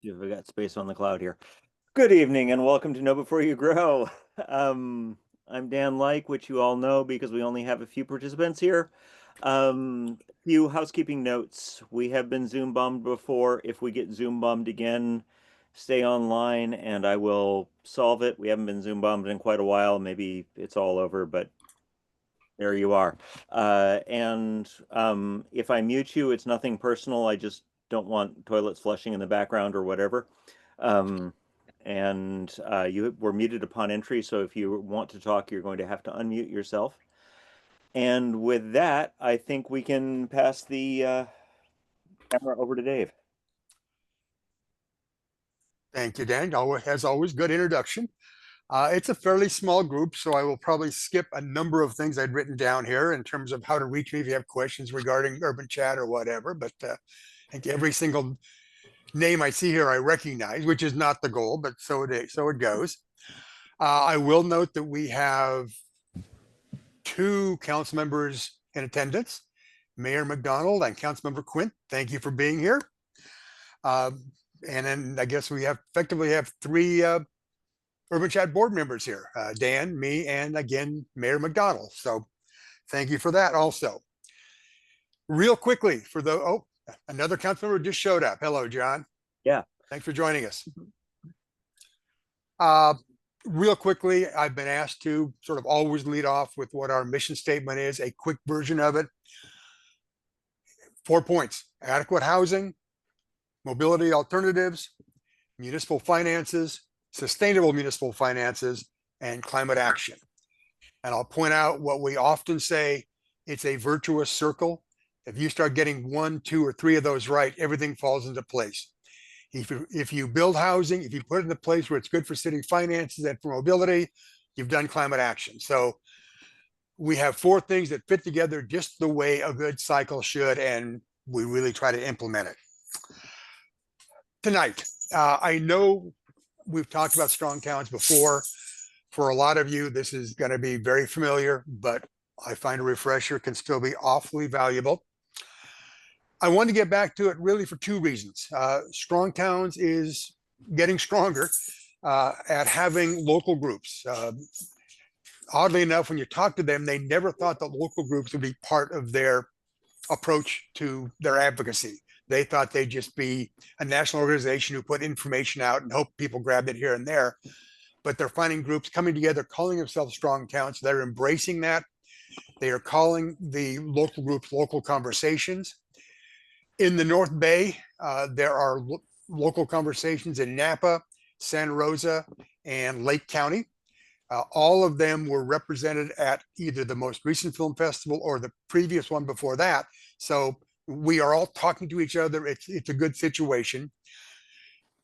See if we got space on the cloud here. Good evening and welcome to Know Before You Grow. I'm Dan Like, which you all know because we only have a few participants here. Few housekeeping notes. We have been Zoom bombed before. If we get Zoom bombed again, stay online and I will solve it. We haven't been Zoom bombed in quite a while. Maybe it's all over, but there you are. If I mute you, it's nothing personal. I just don't want toilets flushing in the background or whatever. You were muted upon entry, so if you want to talk, you're going to have to unmute yourself. And with that, I think we can pass the camera over to Dave. Thank you, Dan. As always, good introduction. It's a fairly small group, so I will probably skip a number of things I'd written down here in terms of how to reach me if you have questions regarding Urban Chat or whatever. But I think every single name I see here I recognize, which is not the goal, but so it goes. I will note that we have two council members in attendance, Mayor McDonald and Councilmember Quint. Thank you for being here. And then I guess we effectively have three Urban Chat board members here, Dan, me, and again, Mayor McDonald. So thank you for that also. Real quickly, another council member just showed up. Hello, John. Yeah. Thanks for joining us. Real quickly, I've been asked to sort of always lead off with what our mission statement is, a quick version of it. 4 points: adequate housing, mobility alternatives, municipal finances, sustainable municipal finances, and climate action. And I'll point out what we often say, it's a virtuous circle. If you start getting 1, 2, or 3 of those right, everything falls into place. If you build housing, if you put it in a place where it's good for city finances and for mobility, you've done climate action. So we have 4 things that fit together just the way a good cycle should, and we really try to implement it. Tonight, I know we've talked about StrongTowns before. For a lot of you, this is going to be very familiar, but I find a refresher can still be awfully valuable. I want to get back to it really for 2 reasons. StrongTowns is getting stronger at having local groups. Oddly enough, when you talk to them, they never thought that local groups would be part of their approach to their advocacy. They thought they'd just be a national organization who put information out and hope people grabbed it here and there. But they're finding groups coming together, calling themselves StrongTowns. They're embracing that. They are calling the local groups local conversations. In the North Bay, there are local conversations in Napa, Santa Rosa, and Lake County. All of them were represented at either the most recent film festival or the previous one before that. So we are all talking to each other. It's a good situation.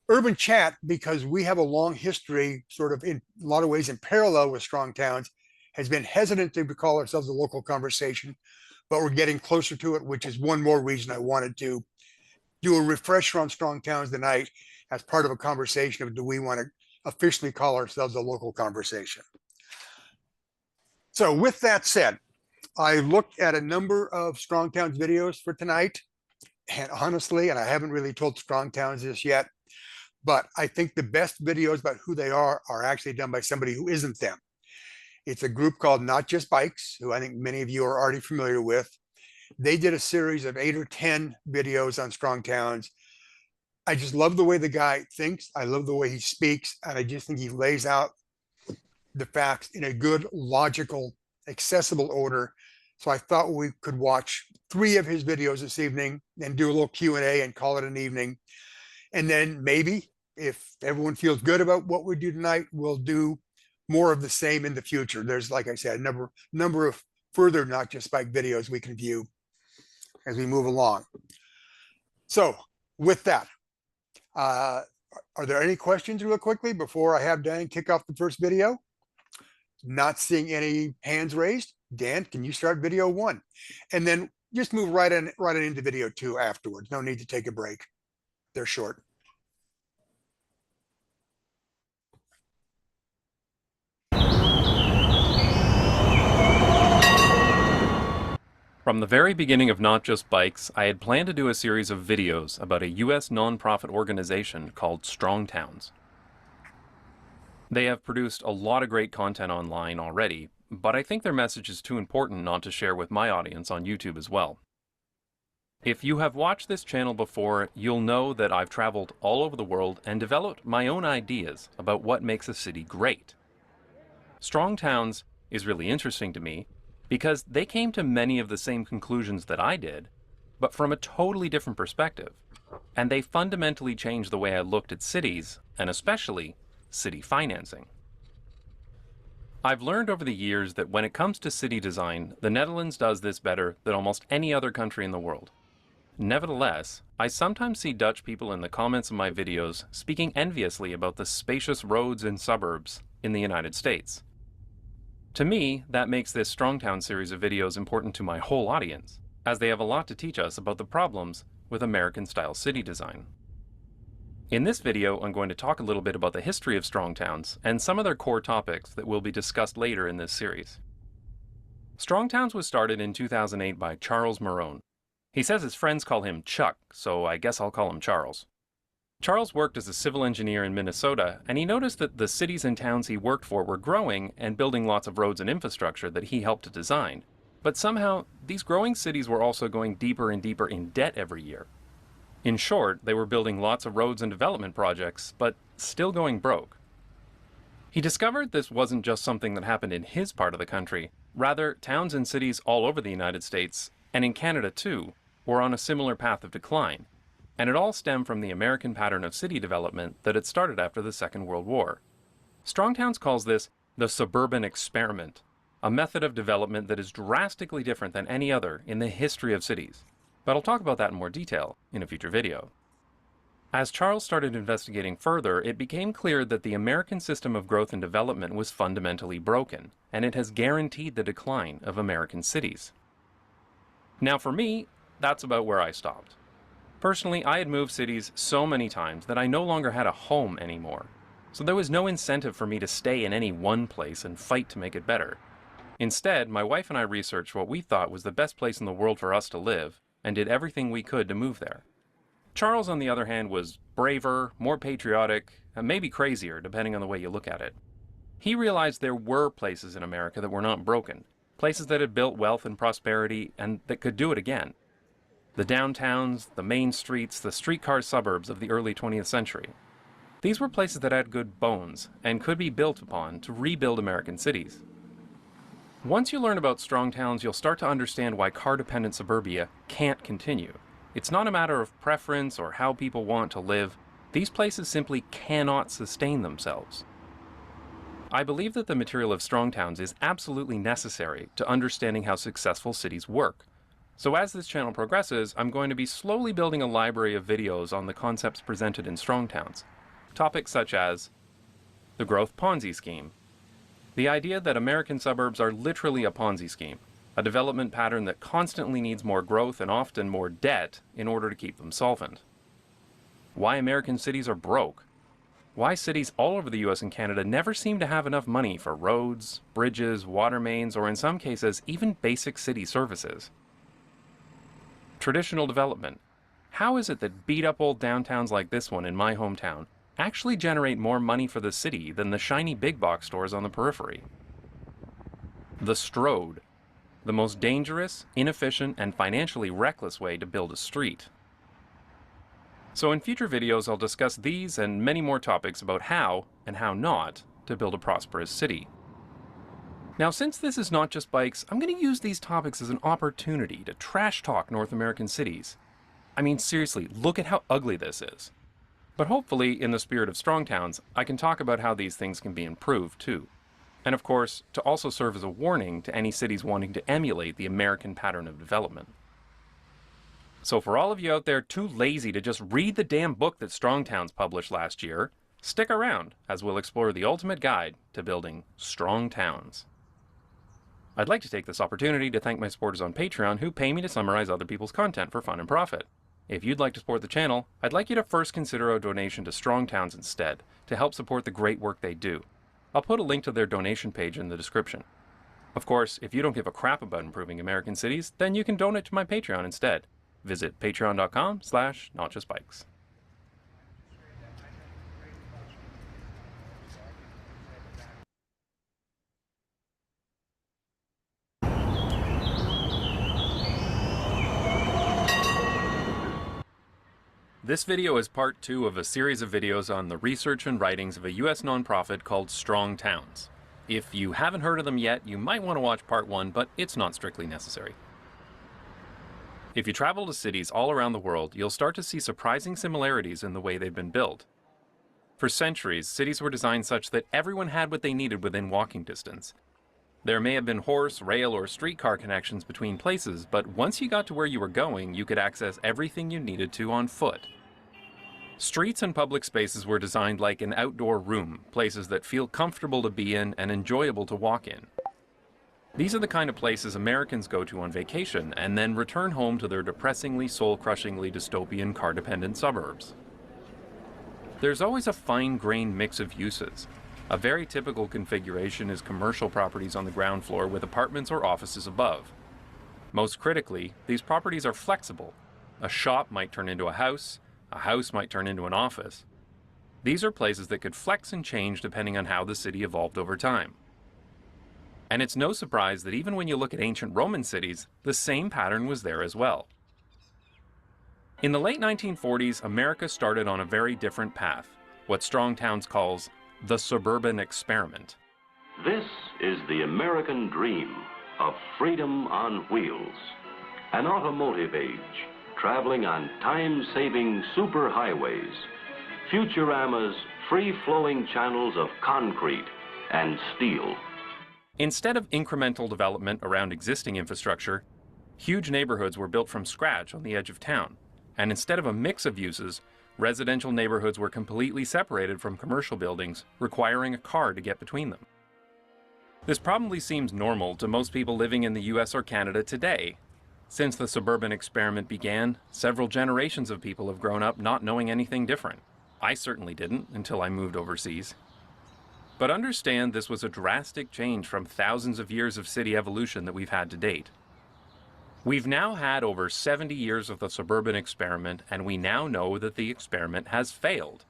Urban Chat, because we have a long history, sort of in a lot of ways in parallel with StrongTowns, has been hesitant to call ourselves a local conversation, but we're getting closer to it, which is one more reason I wanted to do a refresher on StrongTowns tonight as part of a conversation of, do we want to officially call ourselves a local conversation? So with that said, I looked at a number of StrongTowns videos for tonight, and honestly, and I haven't really told StrongTowns this yet, but I think the best videos about who they are actually done by somebody who isn't them. It's a group called Not Just Bikes, who I think many of you are already familiar with. They did a series of 8 or 10 videos on StrongTowns. I just love the way the guy thinks. I love the way he speaks. And I just think he lays out the facts in a good, logical, accessible order. So I thought we could watch 3 of his videos this evening and do a little Q&A and call it an evening. And then maybe if everyone feels good about what we do tonight, we'll do more of the same in the future. There's, like I said, a number of further Not Just Bike videos we can view as we move along. So with that, are there any questions real quickly before I have Dan kick off the first video? Not seeing any hands raised. Dan, can you start video 1? And then just move right into video 2 afterwards. No need to take a break. They're short. From the very beginning of Not Just Bikes, I had planned to do a series of videos about a US nonprofit organization called StrongTowns. They have produced a lot of great content online already, but I think their message is too important not to share with my audience on YouTube as well. If you have watched this channel before, you'll know that I've traveled all over the world and developed my own ideas about what makes a city great. StrongTowns is really interesting to me because they came to many of the same conclusions that I did, but from a totally different perspective. And they fundamentally changed the way I looked at cities, and especially city financing. I've learned over the years that when it comes to city design, the Netherlands does this better than almost any other country in the world. Nevertheless, I sometimes see Dutch people in the comments of my videos speaking enviously about the spacious roads and suburbs in the United States. To me, that makes this StrongTown series of videos important to my whole audience, as they have a lot to teach us about the problems with American-style city design. In this video, I'm going to talk a little bit about the history of StrongTowns and some of their core topics that will be discussed later in this series. StrongTowns was started in 2008 by Charles Marone. He says his friends call him Chuck, so I guess I'll call him Charles. Charles worked as a civil engineer in Minnesota, and he noticed that the cities and towns he worked for were growing and building lots of roads and infrastructure that he helped to design. But somehow, these growing cities were also going deeper and deeper in debt every year. In short, they were building lots of roads and development projects, but still going broke. He discovered this wasn't just something that happened in his part of the country. Rather, towns and cities all over the United States, and in Canada too, were on a similar path of decline. And it all stemmed from the American pattern of city development that had started after the Second World War. StrongTowns calls this the suburban experiment, a method of development that is drastically different than any other in the history of cities. But I'll talk about that in more detail in a future video. As Charles started investigating further, it became clear that the American system of growth and development was fundamentally broken, and it has guaranteed the decline of American cities. Now for me, that's about where I stopped. Personally, I had moved cities so many times that I no longer had a home anymore. So there was no incentive for me to stay in any one place and fight to make it better. Instead, my wife and I researched what we thought was the best place in the world for us to live, and did everything we could to move there. Charles, on the other hand, was braver, more patriotic, and maybe crazier, depending on the way you look at it. He realized there were places in America that were not broken, places that had built wealth and prosperity, and that could do it again. The downtowns, the main streets, the streetcar suburbs of the early 20th century. These were places that had good bones and could be built upon to rebuild American cities. Once you learn about StrongTowns, you'll start to understand why car-dependent suburbia can't continue. It's not a matter of preference or how people want to live. These places simply cannot sustain themselves. I believe that the material of StrongTowns is absolutely necessary to understanding how successful cities work. So as this channel progresses, I'm going to be slowly building a library of videos on the concepts presented in StrongTowns. Topics such as the growth Ponzi scheme, the idea that American suburbs are literally a Ponzi scheme, a development pattern that constantly needs more growth and often more debt in order to keep them solvent, why American cities are broke, why cities all over the US and Canada never seem to have enough money for roads, bridges, water mains, or in some cases, even basic city services. Traditional development. How is it that beat-up old downtowns like this one in my hometown actually generate more money for the city than the shiny big box stores on the periphery? The Strode. The most dangerous, inefficient, and financially reckless way to build a street. So in future videos, I'll discuss these and many more topics about how, and how not, to build a prosperous city. Now, since this is Not Just Bikes, I'm going to use these topics as an opportunity to trash talk North American cities. I mean, seriously, look at how ugly this is. But hopefully, in the spirit of StrongTowns, I can talk about how these things can be improved, too. And of course, to also serve as a warning to any cities wanting to emulate the American pattern of development. So for all of you out there too lazy to just read the damn book that StrongTowns published last year, stick around as we'll explore the ultimate guide to building strong towns. I'd like to take this opportunity to thank my supporters on Patreon who pay me to summarize other people's content for fun and profit. If you'd like to support the channel, I'd like you to first consider a donation to StrongTowns instead, to help support the great work they do. I'll put a link to their donation page in the description. Of course, if you don't give a crap about improving American cities, then you can donate to my Patreon instead. Visit patreon.com/notjustbikes. This video is part 2 of a series of videos on the research and writings of a US nonprofit called StrongTowns. If you haven't heard of them yet, you might want to watch part 1, but it's not strictly necessary. If you travel to cities all around the world, you'll start to see surprising similarities in the way they've been built. For centuries, cities were designed such that everyone had what they needed within walking distance. There may have been horse, rail, or streetcar connections between places, but once you got to where you were going, you could access everything you needed to on foot. Streets and public spaces were designed like an outdoor room, places that feel comfortable to be in and enjoyable to walk in. These are the kind of places Americans go to on vacation and then return home to their depressingly, soul-crushingly dystopian car-dependent suburbs. There's always a fine-grained mix of uses. A very typical configuration is commercial properties on the ground floor with apartments or offices above. Most critically, these properties are flexible. A shop might turn into a house might turn into an office. These are places that could flex and change depending on how the city evolved over time. And it's no surprise that even when you look at ancient Roman cities, the same pattern was there as well. In the late 1940s, America started on a very different path, what StrongTowns calls the suburban experiment. This is the American dream of freedom on wheels, an automotive age, traveling on time-saving superhighways, Futurama's free-flowing channels of concrete and steel. Instead of incremental development around existing infrastructure, huge neighborhoods were built from scratch on the edge of town, and instead of a mix of uses, residential neighborhoods were completely separated from commercial buildings, requiring a car to get between them. This probably seems normal to most people living in the US or Canada today. Since the suburban experiment began, several generations of people have grown up not knowing anything different. I certainly didn't until I moved overseas. But understand this was a drastic change from thousands of years of city evolution that we've had to date. We've now had over 70 years of the suburban experiment, and we now know that the experiment has failed.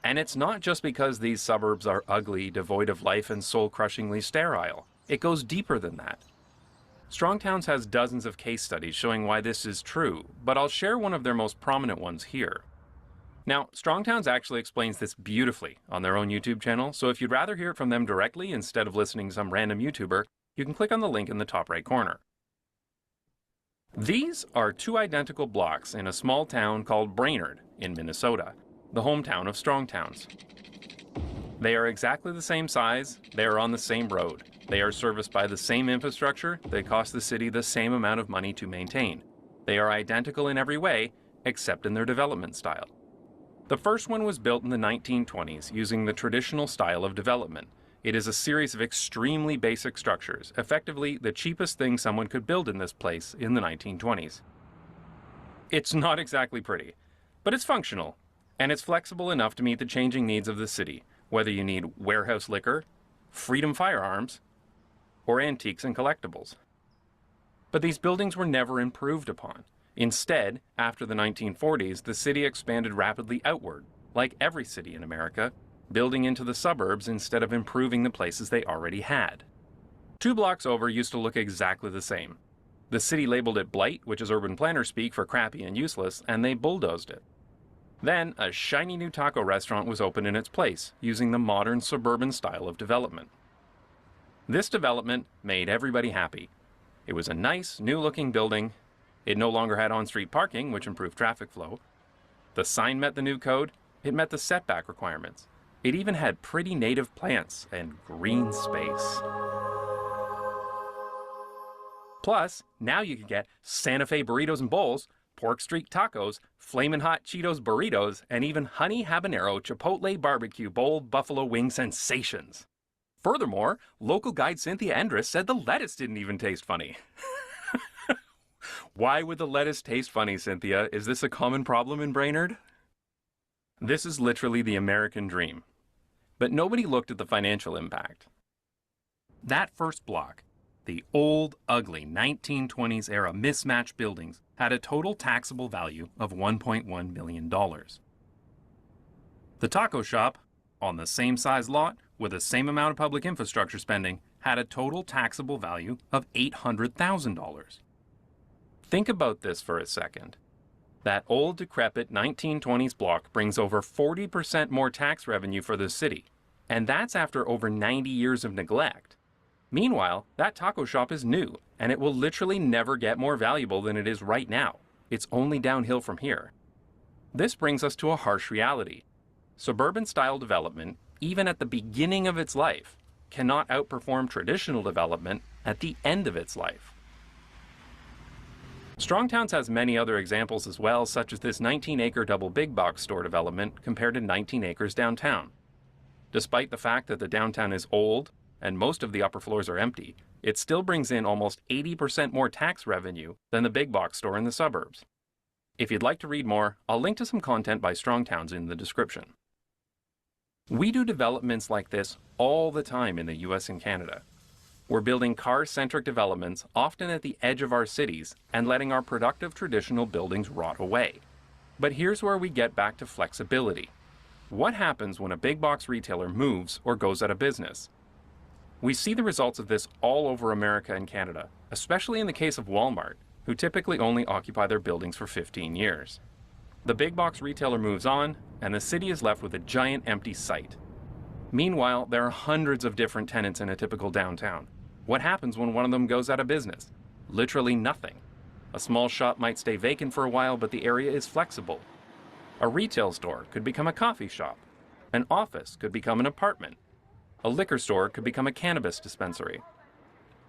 And it's not just because these suburbs are ugly, devoid of life, and soul-crushingly sterile. It goes deeper than that. StrongTowns has dozens of case studies showing why this is true, but I'll share one of their most prominent ones here. Now, StrongTowns actually explains this beautifully on their own YouTube channel, so if you'd rather hear it from them directly instead of listening to some random YouTuber, you can click on the link in the top right corner. These are two identical blocks in a small town called Brainerd in Minnesota, the hometown of StrongTowns. They are exactly the same size, they are on the same road, they are serviced by the same infrastructure, they cost the city the same amount of money to maintain. They are identical in every way, except in their development style. The first one was built in the 1920s using the traditional style of development. It is a series of extremely basic structures, effectively the cheapest thing someone could build in this place in the 1920s. It's not exactly pretty, but it's functional, and it's flexible enough to meet the changing needs of the city, whether you need warehouse liquor, freedom firearms, or antiques and collectibles. But these buildings were never improved upon. Instead, after the 1940s, the city expanded rapidly outward, like every city in America, building into the suburbs instead of improving the places they already had. 2 blocks over used to look exactly the same. The city labeled it blight, which is urban planner speak for crappy and useless, and they bulldozed it. Then, a shiny new taco restaurant was opened in its place, using the modern suburban style of development. This development made everybody happy. It was a nice, new-looking building. It no longer had on-street parking, which improved traffic flow. The sign met the new code. It met the setback requirements. It even had pretty native plants and green space. Plus, now you can get Santa Fe burritos and bowls, pork streak tacos, flamin' hot Cheetos burritos, and even honey habanero chipotle barbecue bowl buffalo wing sensations. Furthermore, local guide Cynthia Endress said the lettuce didn't even taste funny. Why would the lettuce taste funny, Cynthia? Is this a common problem in Brainerd? This is literally the American dream. But nobody looked at the financial impact. That first block, The old, ugly 1920s era mismatched buildings had a total taxable value of $1.1 million. The taco shop, on the same size lot with the same amount of public infrastructure spending, had a total taxable value of $800,000. Think about this for a second. That old, decrepit 1920s block brings over 40% more tax revenue for the city, and that's after over 90 years of neglect. Meanwhile, that taco shop is new, and it will literally never get more valuable than it is right now. It's only downhill from here. This brings us to a harsh reality. Suburban-style development, even at the beginning of its life, cannot outperform traditional development at the end of its life. StrongTowns has many other examples as well, such as this 19-acre double big box store development compared to 19 acres downtown. Despite the fact that the downtown is old and most of the upper floors are empty, it still brings in almost 80% more tax revenue than the big box store in the suburbs. If you'd like to read more, I'll link to some content by StrongTowns in the description. We do developments like this all the time in the US and Canada. We're building car-centric developments often at the edge of our cities and letting our productive traditional buildings rot away. But here's where we get back to flexibility. What happens when a big box retailer moves or goes out of business? We see the results of this all over America and Canada, especially in the case of Walmart, who typically only occupy their buildings for 15 years. The big box retailer moves on, and the city is left with a giant empty site. Meanwhile, there are hundreds of different tenants in a typical downtown. What happens when one of them goes out of business? Literally nothing. A small shop might stay vacant for a while, but the area is flexible. A retail store could become a coffee shop. An office could become an apartment. A liquor store could become a cannabis dispensary.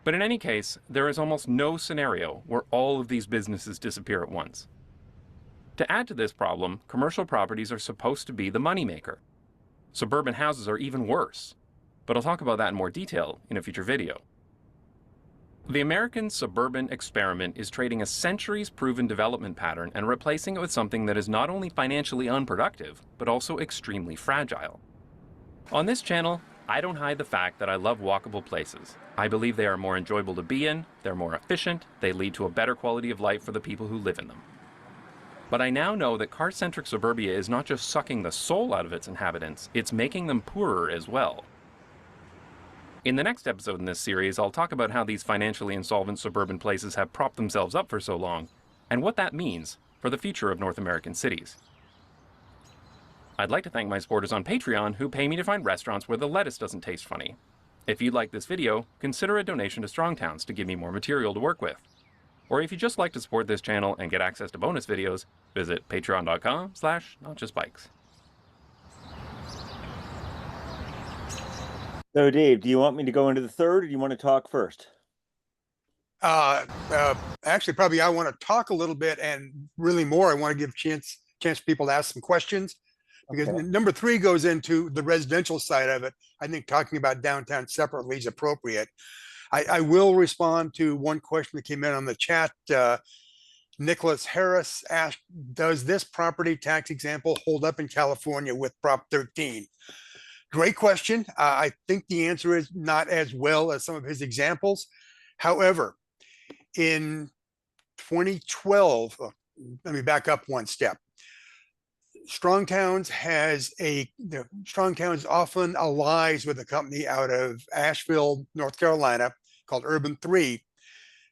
But in any case, there is almost no scenario where all of these businesses disappear at once. To add to this problem, commercial properties are supposed to be the moneymaker. Suburban houses are even worse, but I'll talk about that in more detail in a future video. The American suburban experiment is trading a centuries-proven development pattern and replacing it with something that is not only financially unproductive, but also extremely fragile. On this channel, I don't hide the fact that I love walkable places. I believe they are more enjoyable to be in, they're more efficient, they lead to a better quality of life for the people who live in them. But I now know that car-centric suburbia is not just sucking the soul out of its inhabitants, it's making them poorer as well. In the next episode in this series, I'll talk about how these financially insolvent suburban places have propped themselves up for so long, and what that means for the future of North American cities. I'd like to thank my supporters on Patreon who pay me to find restaurants where the lettuce doesn't taste funny. If you like this video, consider a donation to StrongTowns to give me more material to work with. Or if you just like to support this channel and get access to bonus videos, visit patreon.com/notjustbikes. So Dave, do you want me to go into the third, or do you want to talk first? Actually, probably I want to talk a little bit, and really more, I want to give chance for people to ask some questions, because Okay. number 3 goes into the residential side of it. I think talking about downtown separately is appropriate. I will respond to one question that came in on the chat. Nicholas Harris asked, does this property tax example hold up in California with Prop 13? Great question. I think the answer is not as well as some of his examples. However, in 2012, let me back up one step. StrongTowns StrongTowns often allies with a company out of Asheville, North Carolina, called Urban 3,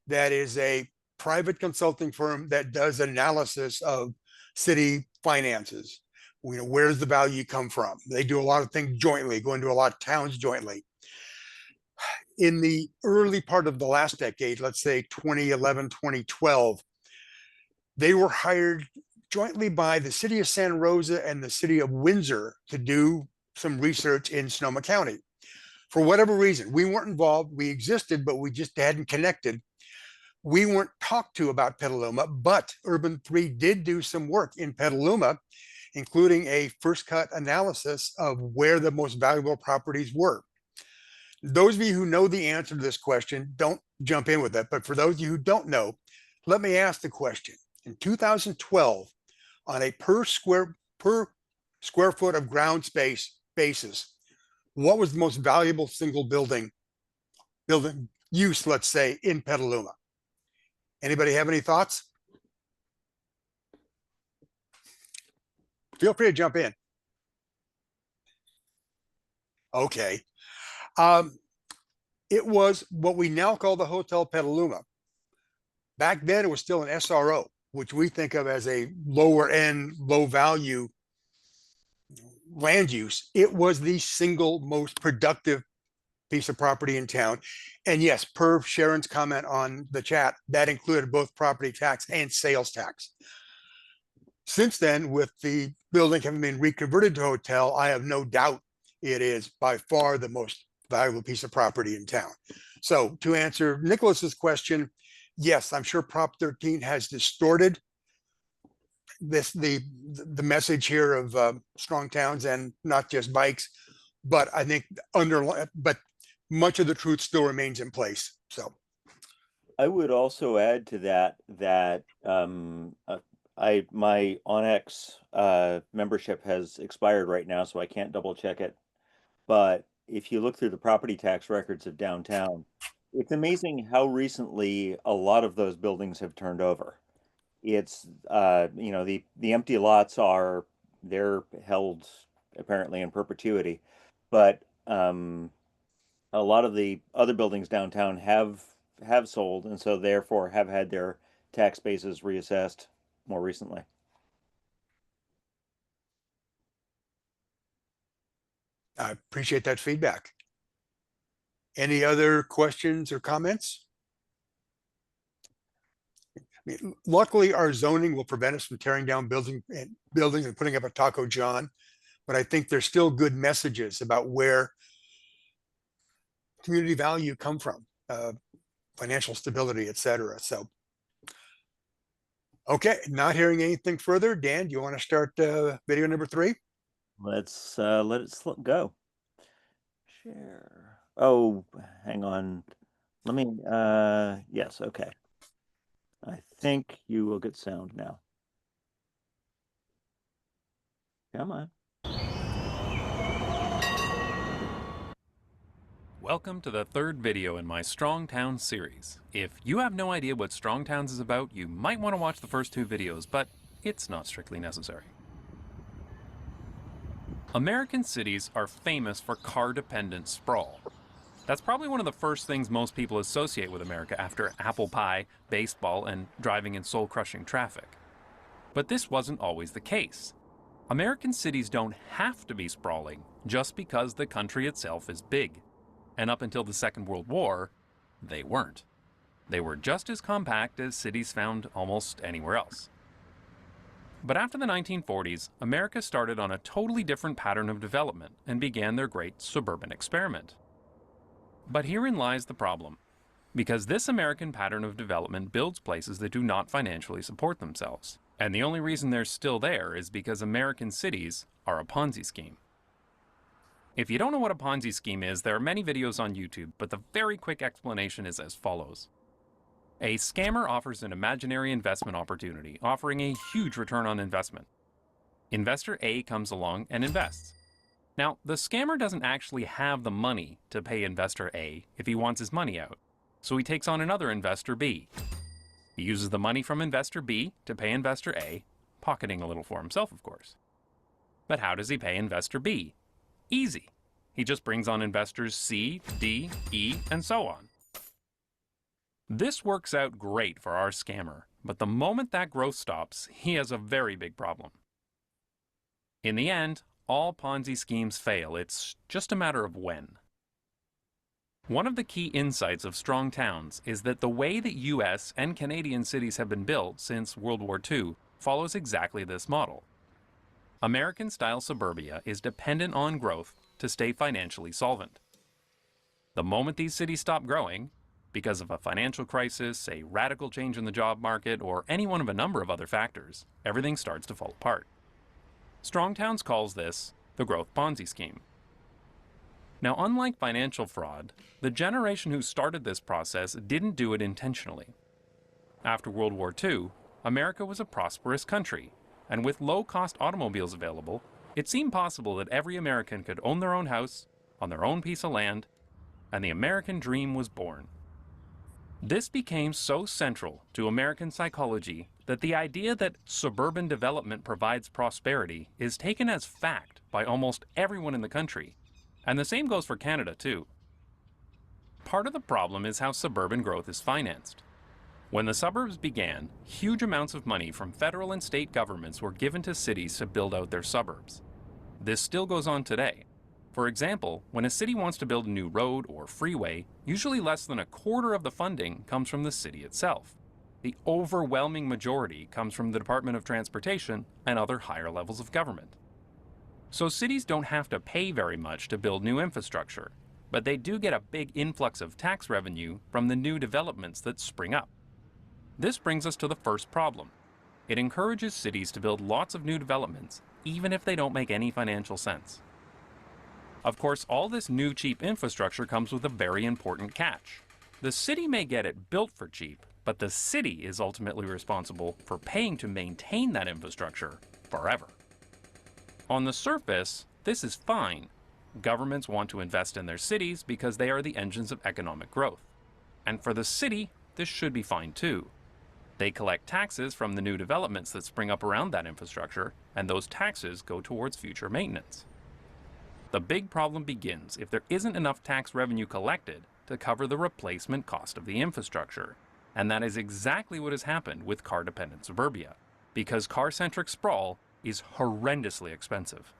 that is a private consulting firm that does analysis of city finances. Where's the value come from? They do a lot of things jointly, go into a lot of towns jointly. In the early part of the last decade, let's say 2011, 2012, they were hired jointly by the city of Santa Rosa and the city of Windsor to do some research in Sonoma County. For whatever reason, we weren't involved. We existed, but we just hadn't connected. We weren't talked to about Petaluma, but Urban 3 did do some work in Petaluma, including a first cut analysis of where the most valuable properties were. Those of you who know the answer to this question, don't jump in with it. But for those of you who don't know, let me ask the question. In 2012, on a per square foot of ground space basis, what was the most valuable single building use, let's say, in Petaluma. Anybody have any thoughts? Feel free to jump in. Okay. It was what we now call the Hotel Petaluma. Back then, it was still an SRO, which we think of as a lower end, low value land use. It was the single most productive piece of property in town. And yes, per Sharon's comment on the chat, that included both property tax and sales tax. Since then, with the building having been reconverted to hotel, I have no doubt it is by far the most valuable piece of property in town. So to answer Nicholas's question, yes, I'm sure Prop 13 has distorted the message here of strong towns and not just bikes, but I think but much of the truth still remains in place. So I would also add to that my Onyx membership has expired right now, so I can't double check it. But if you look through the property tax records of downtown, it's amazing how recently a lot of those buildings have turned over. It's the empty lots they're held apparently in perpetuity, but a lot of the other buildings downtown have sold, and so therefore have had their tax bases reassessed more recently. I appreciate that feedback. Any other questions or comments? I mean, luckily, our zoning will prevent us from tearing down buildings and putting up a Taco John, but I think there's still good messages about where community value come from, financial stability, et cetera. So, okay, not hearing anything further. Dan, do you want to start video number 3? Let's let it go. Share. Oh, hang on. Let me yes, okay. I think you will get sound now. Come on. Welcome to the third video in my StrongTowns series. If you have no idea what StrongTowns is about, you might want to watch the first 2 videos, but it's not strictly necessary. American cities are famous for car-dependent sprawl. That's probably one of the first things most people associate with America after apple pie, baseball, and driving in soul-crushing traffic. But this wasn't always the case. American cities don't have to be sprawling just because the country itself is big. And up until the Second World War, they weren't. They were just as compact as cities found almost anywhere else. But after the 1940s, America started on a totally different pattern of development and began their great suburban experiment. But herein lies the problem. Because this American pattern of development builds places that do not financially support themselves. And the only reason they're still there is because American cities are a Ponzi scheme. If you don't know what a Ponzi scheme is, there are many videos on YouTube, but the very quick explanation is as follows. A scammer offers an imaginary investment opportunity, offering a huge return on investment. Investor A comes along and invests. Now, the scammer doesn't actually have the money to pay investor A if he wants his money out, so he takes on another investor B. He uses the money from investor B to pay investor A, pocketing a little for himself, of course. But how does he pay investor B? Easy. He just brings on investors C, D, E, and so on. This works out great for our scammer, but the moment that growth stops, he has a very big problem. In the end, all Ponzi schemes fail. It's just a matter of when. One of the key insights of StrongTowns is that the way that US and Canadian cities have been built since World War II follows exactly this model. American-style suburbia is dependent on growth to stay financially solvent. The moment these cities stop growing, because of a financial crisis, a radical change in the job market, or any one of a number of other factors, everything starts to fall apart. StrongTowns calls this the growth Ponzi scheme. Now, unlike financial fraud, the generation who started this process didn't do it intentionally. After World War II, America was a prosperous country, and with low-cost automobiles available, it seemed possible that every American could own their own house, on their own piece of land, and the American dream was born. This became so central to American psychology that the idea that suburban development provides prosperity is taken as fact by almost everyone in the country. And the same goes for Canada, too. Part of the problem is how suburban growth is financed. When the suburbs began, huge amounts of money from federal and state governments were given to cities to build out their suburbs. This still goes on today. For example, when a city wants to build a new road or freeway, usually less than a quarter of the funding comes from the city itself. The overwhelming majority comes from the Department of Transportation and other higher levels of government. So cities don't have to pay very much to build new infrastructure, but they do get a big influx of tax revenue from the new developments that spring up. This brings us to the first problem. It encourages cities to build lots of new developments, even if they don't make any financial sense. Of course, all this new cheap infrastructure comes with a very important catch. The city may get it built for cheap, but the city is ultimately responsible for paying to maintain that infrastructure forever. On the surface, this is fine. Governments want to invest in their cities because they are the engines of economic growth. And for the city, this should be fine too. They collect taxes from the new developments that spring up around that infrastructure, and those taxes go towards future maintenance. The big problem begins if there isn't enough tax revenue collected to cover the replacement cost of the infrastructure. And that is exactly what has happened with car-dependent suburbia, because car-centric sprawl is horrendously expensive.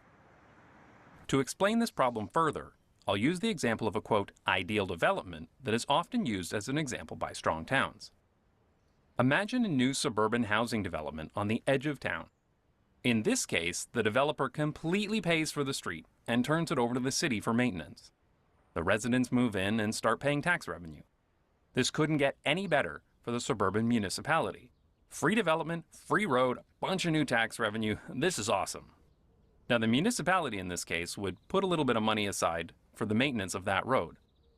To explain this problem further, I'll use the example of a, quote, ideal development that is often used as an example by StrongTowns. Imagine a new suburban housing development on the edge of town. In this case, the developer completely pays for the street and turns it over to the city for maintenance. The residents move in and start paying tax revenue. This couldn't get any better for the suburban municipality. Free development, free road, a bunch of new tax revenue. This is awesome. Now, the municipality in this case would put a little bit of money aside for the maintenance of that road.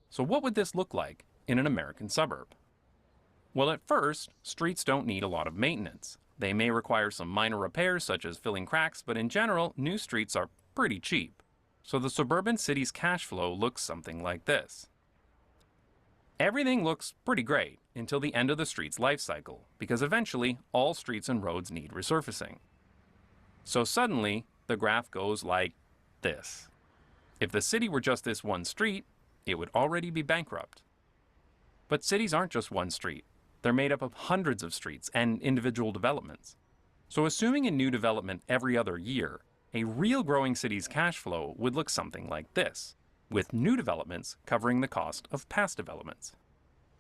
So what would this look like in an American suburb? Well, at first, streets don't need a lot of maintenance. They may require some minor repairs such as filling cracks, but in general, new streets are pretty cheap. So the suburban city's cash flow looks something like this. Everything looks pretty great until the end of the street's life cycle, because eventually all streets and roads need resurfacing. So suddenly, the graph goes like this. If the city were just this one street, it would already be bankrupt. But cities aren't just one street. They're made up of hundreds of streets and individual developments. So assuming a new development every other year, a real growing city's cash flow would look something like this, with new developments covering the cost of past developments.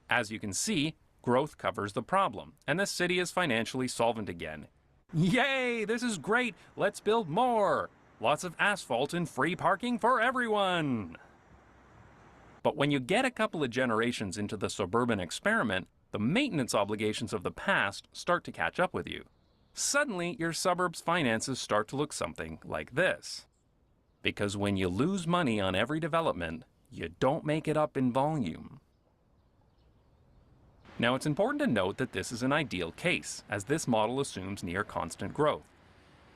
As you can see, growth covers the problem, and the city is financially solvent again. Yay, this is great! Let's build more! Lots of asphalt and free parking for everyone! But when you get a couple of generations into the suburban experiment, the maintenance obligations of the past start to catch up with you. Suddenly, your suburb's finances start to look something like this. Because when you lose money on every development, you don't make it up in volume. Now, it's important to note that this is an ideal case, as this model assumes near constant growth.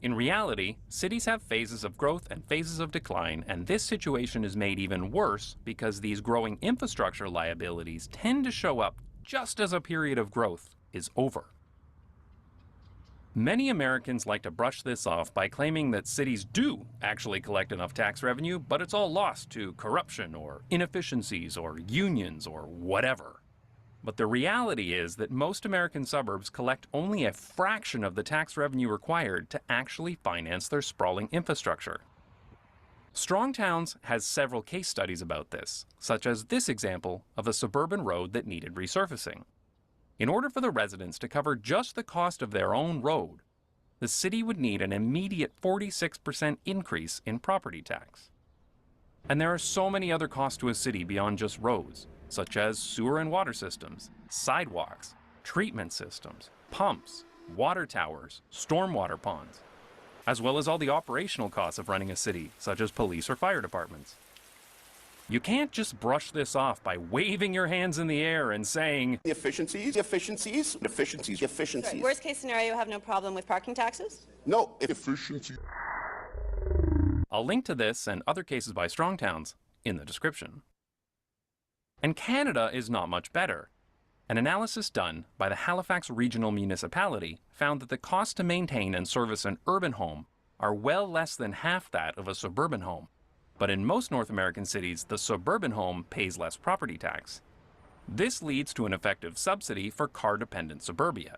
In reality, cities have phases of growth and phases of decline, and this situation is made even worse because these growing infrastructure liabilities tend to show up just as a period of growth is over. Many Americans like to brush this off by claiming that cities do actually collect enough tax revenue, but it's all lost to corruption or inefficiencies or unions or whatever. But the reality is that most American suburbs collect only a fraction of the tax revenue required to actually finance their sprawling infrastructure. StrongTowns has several case studies about this, such as this example of a suburban road that needed resurfacing. In order for the residents to cover just the cost of their own road, the city would need an immediate 46% increase in property tax. And there are so many other costs to a city beyond just roads, such as sewer and water systems, sidewalks, treatment systems, pumps, water towers, stormwater ponds, as well as all the operational costs of running a city, such as police or fire departments. You can't just brush this off by waving your hands in the air and saying, Efficiencies. Sorry, worst case scenario, you have no problem with parking taxes? No, efficiency. I'll link to this and other cases by StrongTowns in the description. And Canada is not much better. An analysis done by the Halifax Regional Municipality found that the cost to maintain and service an urban home are well less than half that of a suburban home. But in most North American cities, the suburban home pays less property tax. This leads to an effective subsidy for car-dependent suburbia.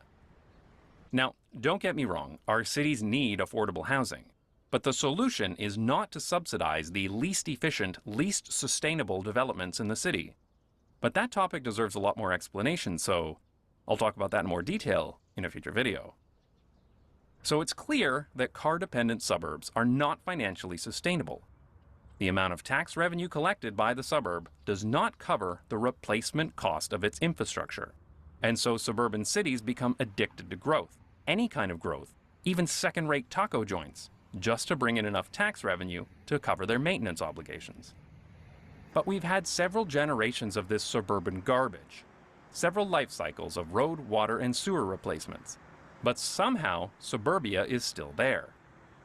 Now, don't get me wrong, our cities need affordable housing. But the solution is not to subsidize the least efficient, least sustainable developments in the city. But that topic deserves a lot more explanation, so I'll talk about that in more detail in a future video. So it's clear that car-dependent suburbs are not financially sustainable. The amount of tax revenue collected by the suburb does not cover the replacement cost of its infrastructure. And so suburban cities become addicted to growth, any kind of growth, even second-rate taco joints, just to bring in enough tax revenue to cover their maintenance obligations. But we've had several generations of this suburban garbage, several life cycles of road, water, and sewer replacements. But somehow, suburbia is still there.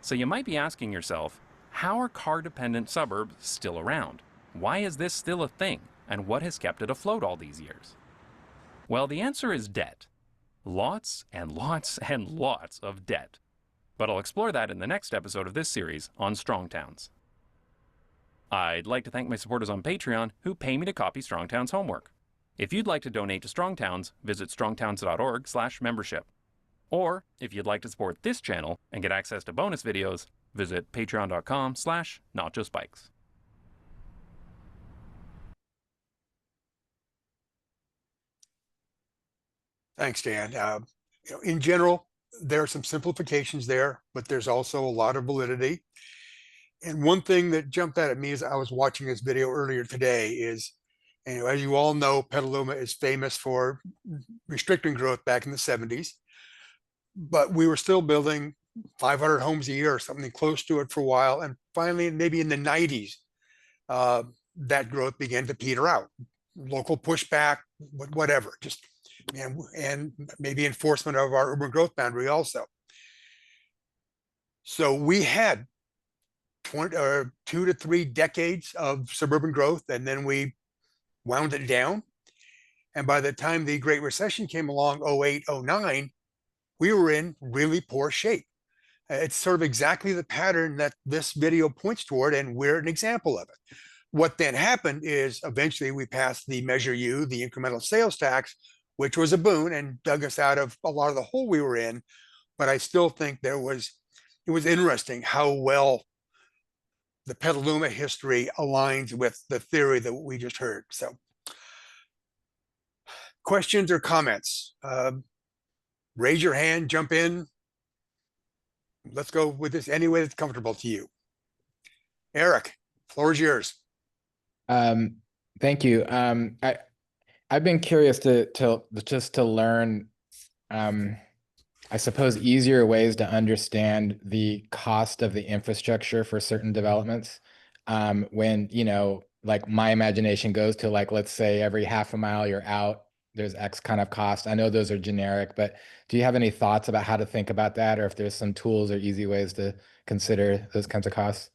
So you might be asking yourself, how are car-dependent suburbs still around? Why is this still a thing? And what has kept it afloat all these years? Well, the answer is debt. Lots and lots and lots of debt. But I'll explore that in the next episode of this series on StrongTowns. I'd like to thank my supporters on Patreon who pay me to copy StrongTowns homework. If you'd like to donate to StrongTowns, visit strongtowns.org/membership. Or, if you'd like to support this channel and get access to bonus videos, visit patreon.com/notjustbikes. Thanks, Dan. In general, there are some simplifications there, but there's also a lot of validity. And one thing that jumped out at me as I was watching this video earlier today is, as you all know, Petaluma is famous for restricting growth back in the 70s, but we were still building 500 homes a year or something close to it for a while. And finally, maybe in the 90s, that growth began to peter out. Local pushback, whatever, and maybe enforcement of our urban growth boundary also. So we had 2 to 3 decades of suburban growth, and then we wound it down. And by the time the Great Recession came along, 08, 09, we were in really poor shape. It's sort of exactly the pattern that this video points toward, and we're an example of it. What then happened is eventually we passed the Measure U, the incremental sales tax, which was a boon and dug us out of a lot of the hole we were in. But I still think it was interesting how well the Petaluma history aligns with the theory that we just heard. So questions or comments? Raise your hand, jump in. Let's go with this any way that's comfortable to you. Eric, floor is yours. Thank you. I've been curious to learn, I suppose, easier ways to understand the cost of the infrastructure for certain developments. When, like my imagination goes to, like, let's say every half a mile you're out, there's X kind of cost. I know those are generic, but do you have any thoughts about how to think about that, or if there's some tools or easy ways to consider those kinds of costs?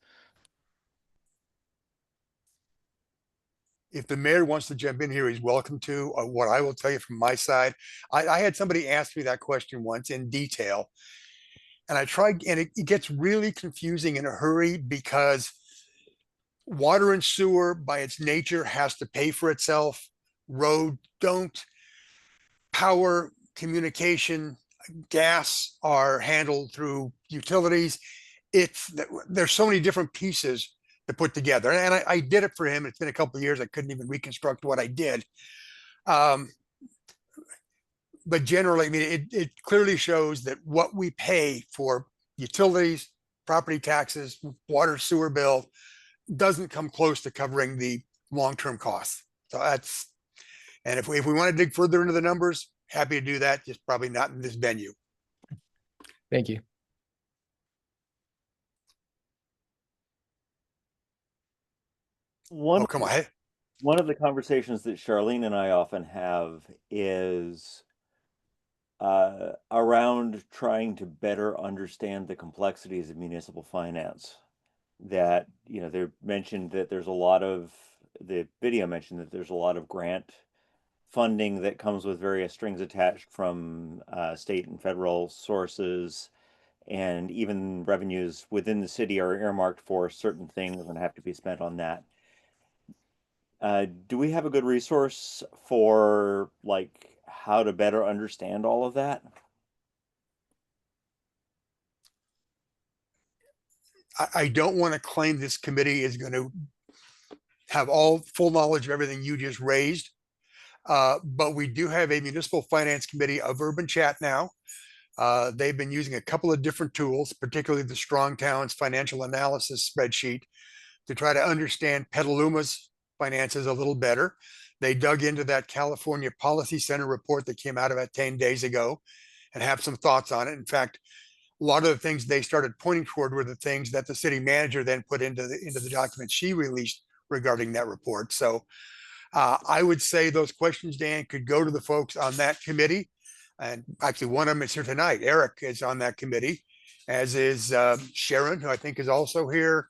If the mayor wants to jump in here, he's welcome to. What I will tell you from my side, I had somebody ask me that question once in detail, and I tried, and it gets really confusing in a hurry because water and sewer by its nature has to pay for itself. Road don't. Power, communication, gas are handled through utilities. There's so many different pieces to put together, and I did it for him. It's been a couple of years. I couldn't even reconstruct what I did. But generally, I mean, it clearly shows that what we pay for utilities, property taxes, water, sewer bill doesn't come close to covering the long-term costs. So and if we want to dig further into the numbers, happy to do that, just probably not in this venue. Thank you. Oh, come on. One of the conversations that Charlene and I often have is around trying to better understand the complexities of municipal finance. That, they mentioned that the video mentioned that there's a lot of grant funding that comes with various strings attached from state and federal sources, and even revenues within the city are earmarked for certain things and have to be spent on that. Do we have a good resource for like how to better understand all of that? I don't want to claim this committee is going to have all full knowledge of everything you just raised. But we do have a municipal finance committee of Urban Chat now. They've been using a couple of different tools, particularly the StrongTowns financial analysis spreadsheet, to try to understand Petaluma's finances a little better. They dug into that California Policy Center report that came out about 10 days ago and have some thoughts on it. In fact, a lot of the things they started pointing toward were the things that the city manager then put into the document she released regarding that report. So I would say those questions, Dan, could go to the folks on that committee. And actually, one of them is here tonight. Eric is on that committee, as is Sharon, who I think is also here.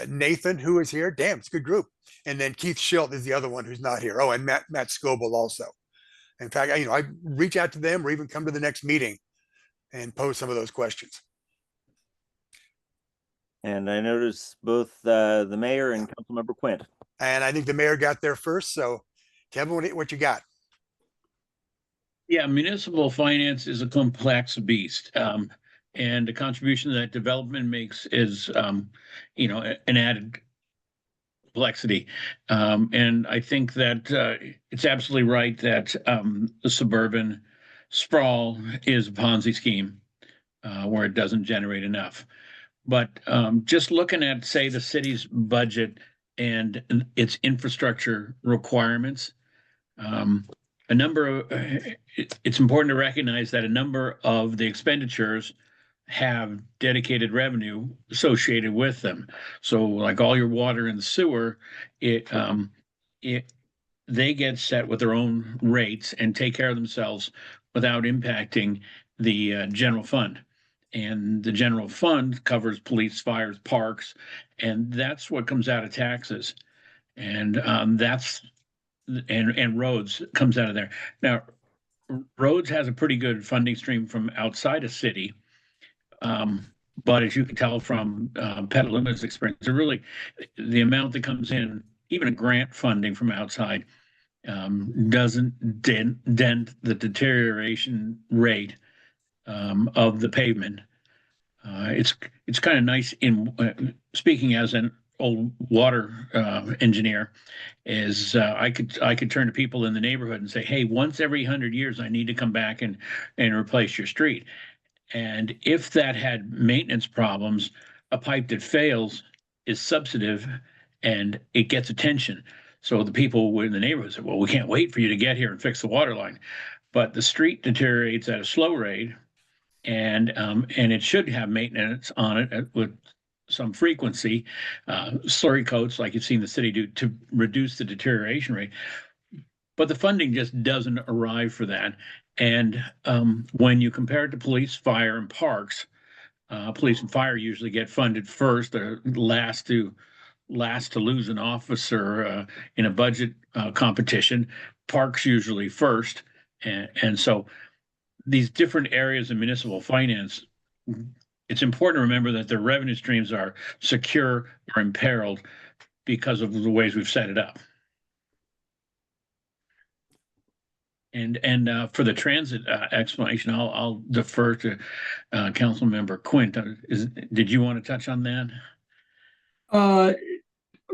Nathan, who is here. Damn, it's a good group. And then Keith Schilt is the other one who's not here. Oh, and Matt Scoble also. In fact, I reach out to them or even come to the next meeting and pose some of those questions. And I noticed both the mayor and Councilmember Quint. And I think the mayor got there first. So, Kevin, what you got? Yeah, municipal finance is a complex beast. And the contribution that development makes is, an added complexity. And I think that it's absolutely right that the suburban sprawl is a Ponzi scheme where it doesn't generate enough. But just looking at, say, the city's budget and its infrastructure requirements, it's important to recognize that a number of the expenditures have dedicated revenue associated with them. So like all your water and sewer, they get set with their own rates and take care of themselves without impacting the general fund. And the general fund covers police, fires, parks, and that's what comes out of taxes. And and roads comes out of there. Now, roads has a pretty good funding stream from outside a city. But as you can tell from Petaluma's experience, the amount that comes in, even a grant funding from outside, doesn't dent the deterioration rate of the pavement. It's kind of nice in speaking as an old water engineer, is I could turn to people in the neighborhood and say, hey, once every 100 years, I need to come back and replace your street. And if that had maintenance problems, a pipe that fails is substantive and it gets attention. So the people in the neighborhood say, well, we can't wait for you to get here and fix the water line. But the street deteriorates at a slow rate, and it should have maintenance on it with some frequency, slurry coats like you've seen the city do to reduce the deterioration rate. But the funding just doesn't arrive for that. And when you compare it to police, fire, and parks, police and fire usually get funded first. They're last to lose an officer in a budget competition. Parks usually first. And so these different areas of municipal finance, it's important to remember that their revenue streams are secure or imperiled because of the ways we've set it up. And for the transit explanation, I'll defer to Councilmember Quint. Did you want to touch on that?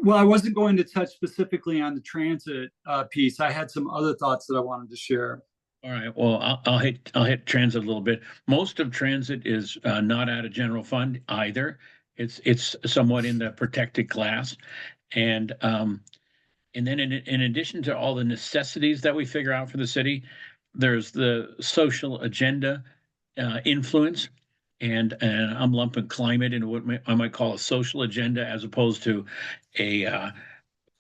Well, I wasn't going to touch specifically on the transit piece. I had some other thoughts that I wanted to share. All right. Well, I'll hit transit a little bit. Most of transit is not out of general fund either. It's somewhat in the protected class, and then in addition to all the necessities that we figure out for the city, there's the social agenda influence, and I'm lumping climate into what I might call a social agenda as opposed to a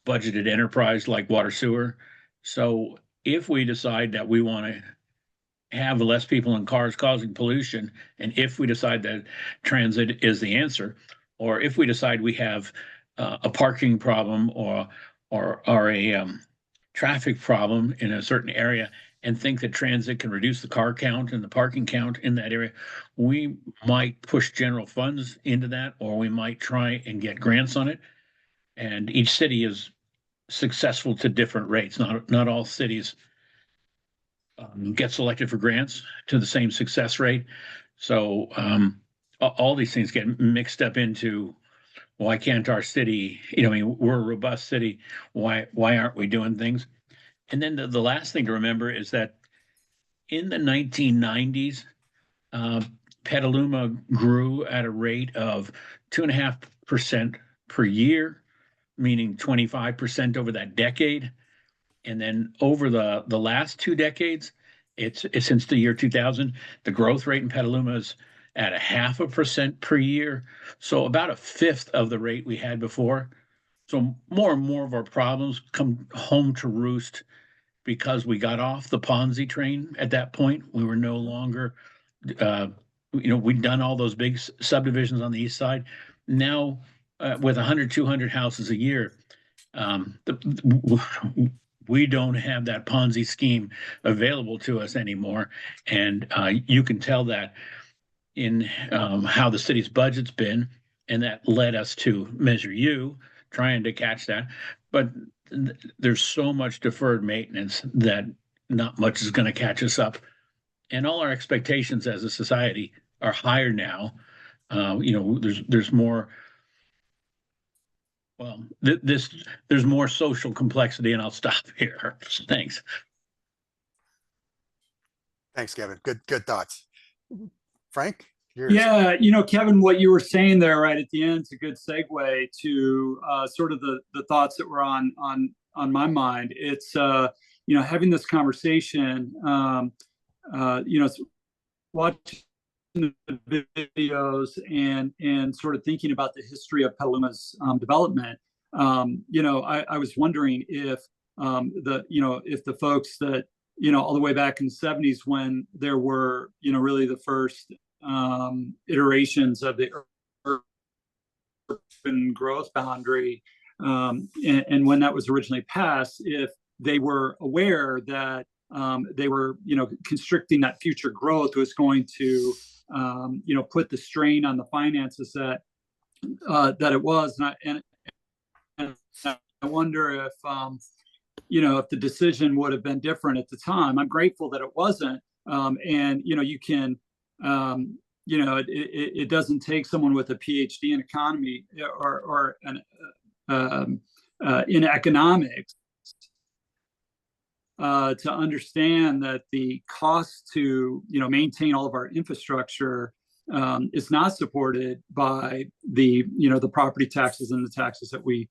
budgeted enterprise like water sewer. So if we decide that we want to have less people in cars causing pollution, and if we decide that transit is the answer, or if we decide we have a parking problem or a traffic problem in a certain area and think that transit can reduce the car count and the parking count in that area, we might push general funds into that, or we might try and get grants on it. And each city is successful to different rates. Not all cities get selected for grants to the same success rate. So all these things get mixed up into, why can't our city, I mean, we're a robust city. Why aren't we doing things? And then the last thing to remember is that in the 1990s, Petaluma grew at a rate of 2.5% per year, meaning 25% over that decade. And then over the last 2 decades, it's since the year 2000, the growth rate in Petaluma is at 0.5% per year. So about a fifth of the rate we had before. So more and more of our problems come home to roost because we got off the Ponzi train at that point. We were no longer, we'd done all those big subdivisions on the east side. Now, with 100, 200 houses a year, we don't have that Ponzi scheme available to us anymore. And you can tell that in how the city's budget's been, and that led us to Measure U, trying to catch that. But there's so much deferred maintenance that not much is going to catch us up. And all our expectations as a society are higher now. There's more. Well, there's more social complexity, and I'll stop here. Thanks. Thanks, Kevin. Good thoughts. Frank? Yours. Yeah, Kevin, what you were saying there right at the end is a good segue to sort of the thoughts that were on my mind. It's having this conversation, watching the videos and sort of thinking about the history of Petaluma's development. I was wondering if the folks that all the way back in the 70s, when there were really the first iterations of the urban growth boundary, and when that was originally passed, if they were aware that they were constricting that future growth was going to put the strain on the finances that it was. And I wonder if if the decision would have been different at the time. I'm grateful that it wasn't. And you can it doesn't take someone with a PhD in economy or in economics to understand that the cost to maintain all of our infrastructure is not supported by the property taxes and the taxes that we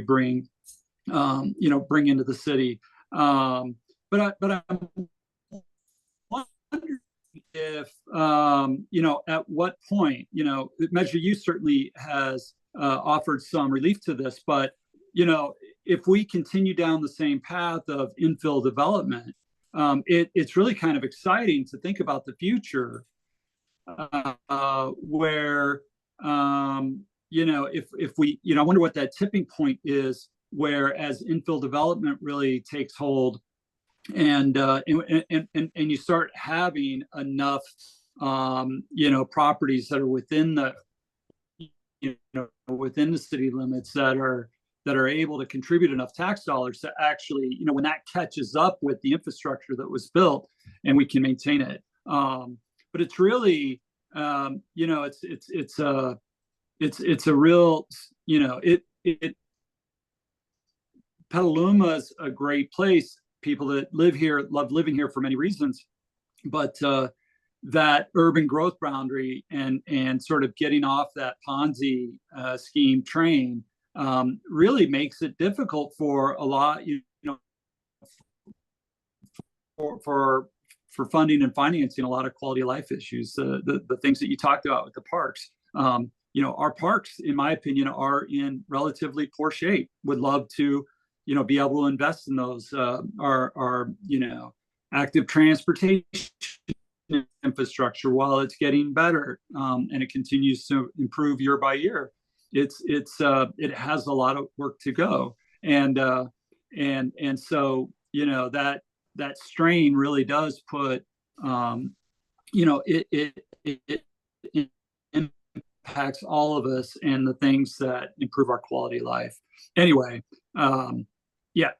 bring into the city. But I'm wondering if at what point Measure U certainly has offered some relief to this, but if we continue down the same path of infill development, it's really kind of exciting to think about the future, where if we I wonder what that tipping point is, where as infill development really takes hold, and you start having enough properties that are within the within the city limits that are able to contribute enough tax dollars to actually, when that catches up with the infrastructure that was built, and we can maintain it. But it's really, it's a real, Petaluma's a great place. People that live here love living here for many reasons, but that urban growth boundary and sort of getting off that Ponzi scheme train really makes it difficult for a lot, for funding and financing a lot of quality of life issues. The things that you talked about with the parks. Our parks, in my opinion, are in relatively poor shape. Would love to, be able to invest in those. Our active transportation infrastructure, while it's getting better, and it continues to improve year by year, it has a lot of work to go. And And so, you know, that strain really does put, you know, it impacts all of us and the things that improve our quality of life. Anyway, yeah,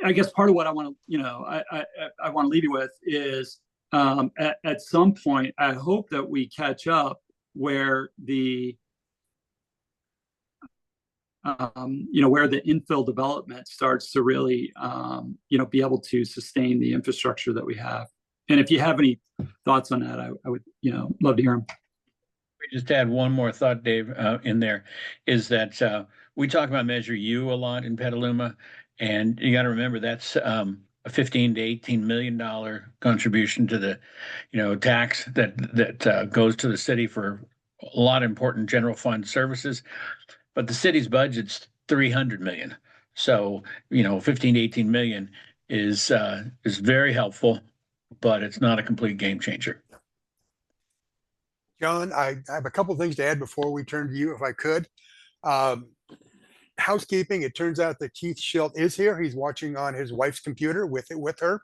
I guess part of what I want to, you know, I want to leave you with is, at some point, I hope that we catch up where the, you know, where the infill development starts to really, you know, be able to sustain the infrastructure that we have. And if you have any thoughts on that, I would, you know, love to hear them. Just add one more thought, Dave, in there, is that we talk about Measure U a lot in Petaluma, and you got to remember that's a $15 to $18 million contribution to the, you know, tax that goes to the city for a lot of important general fund services, but the city's budget's 300 million. So, you know, 15 to 18 million is very helpful, but it's not a complete game changer. John, I have a couple things to add before we turn to you, if I could. Housekeeping, it turns out that Keith Schilt is here. He's watching on his wife's computer with her.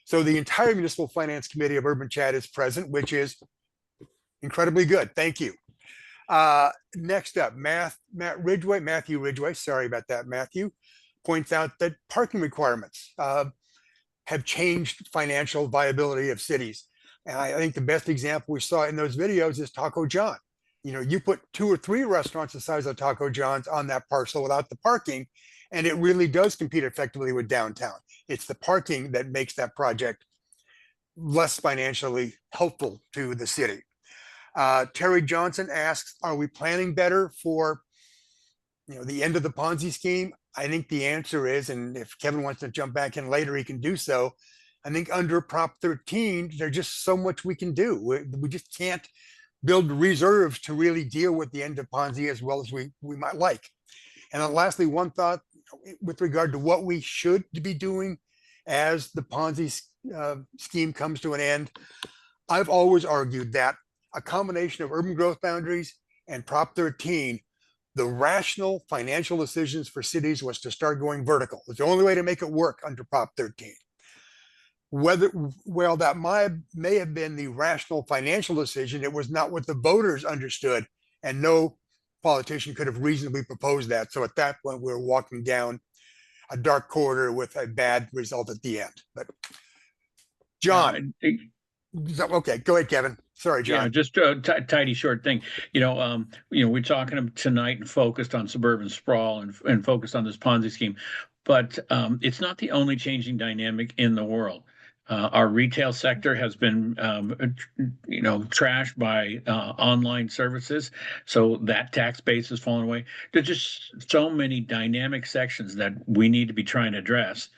So the entire Municipal Finance Committee of Urban Chat is present, which is incredibly good. Thank you. Next up, Matthew Ridgway, sorry about that, Matthew, points out that parking requirements have changed financial viability of cities. And I think the best example we saw in those videos is Taco John. You know, you put 2 or 3 restaurants the size of Taco John's on that parcel without the parking, and it really does compete effectively with downtown. It's the parking that makes that project less financially helpful to the city. Terry Johnson asks, are we planning better for, you know, the end of the Ponzi scheme? I think the answer is, and if Kevin wants to jump back in later, he can do so. I think under Prop 13, there's just so much we can do. We just can't build reserves to really deal with the end of Ponzi as well as we might like. And then lastly, one thought with regard to what we should be doing as the Ponzi scheme comes to an end. I've always argued that a combination of urban growth boundaries and Prop 13, the rational financial decisions for cities was to start going vertical. It's the only way to make it work under Prop 13. Well, that may have been the rational financial decision, it was not what the voters understood, and no politician could have reasonably proposed that. So at that point, we were walking down a dark corridor with a bad result at the end. But John, okay, go ahead, Kevin. Sorry, John. Yeah, just a tidy short thing. You know, we're talking tonight and focused on suburban sprawl and focused on this Ponzi scheme, but it's not the only changing dynamic in the world. Our retail sector has been, you know, trashed by online services, so that tax base has fallen away. There's just so many dynamic sections that we need to be trying to address.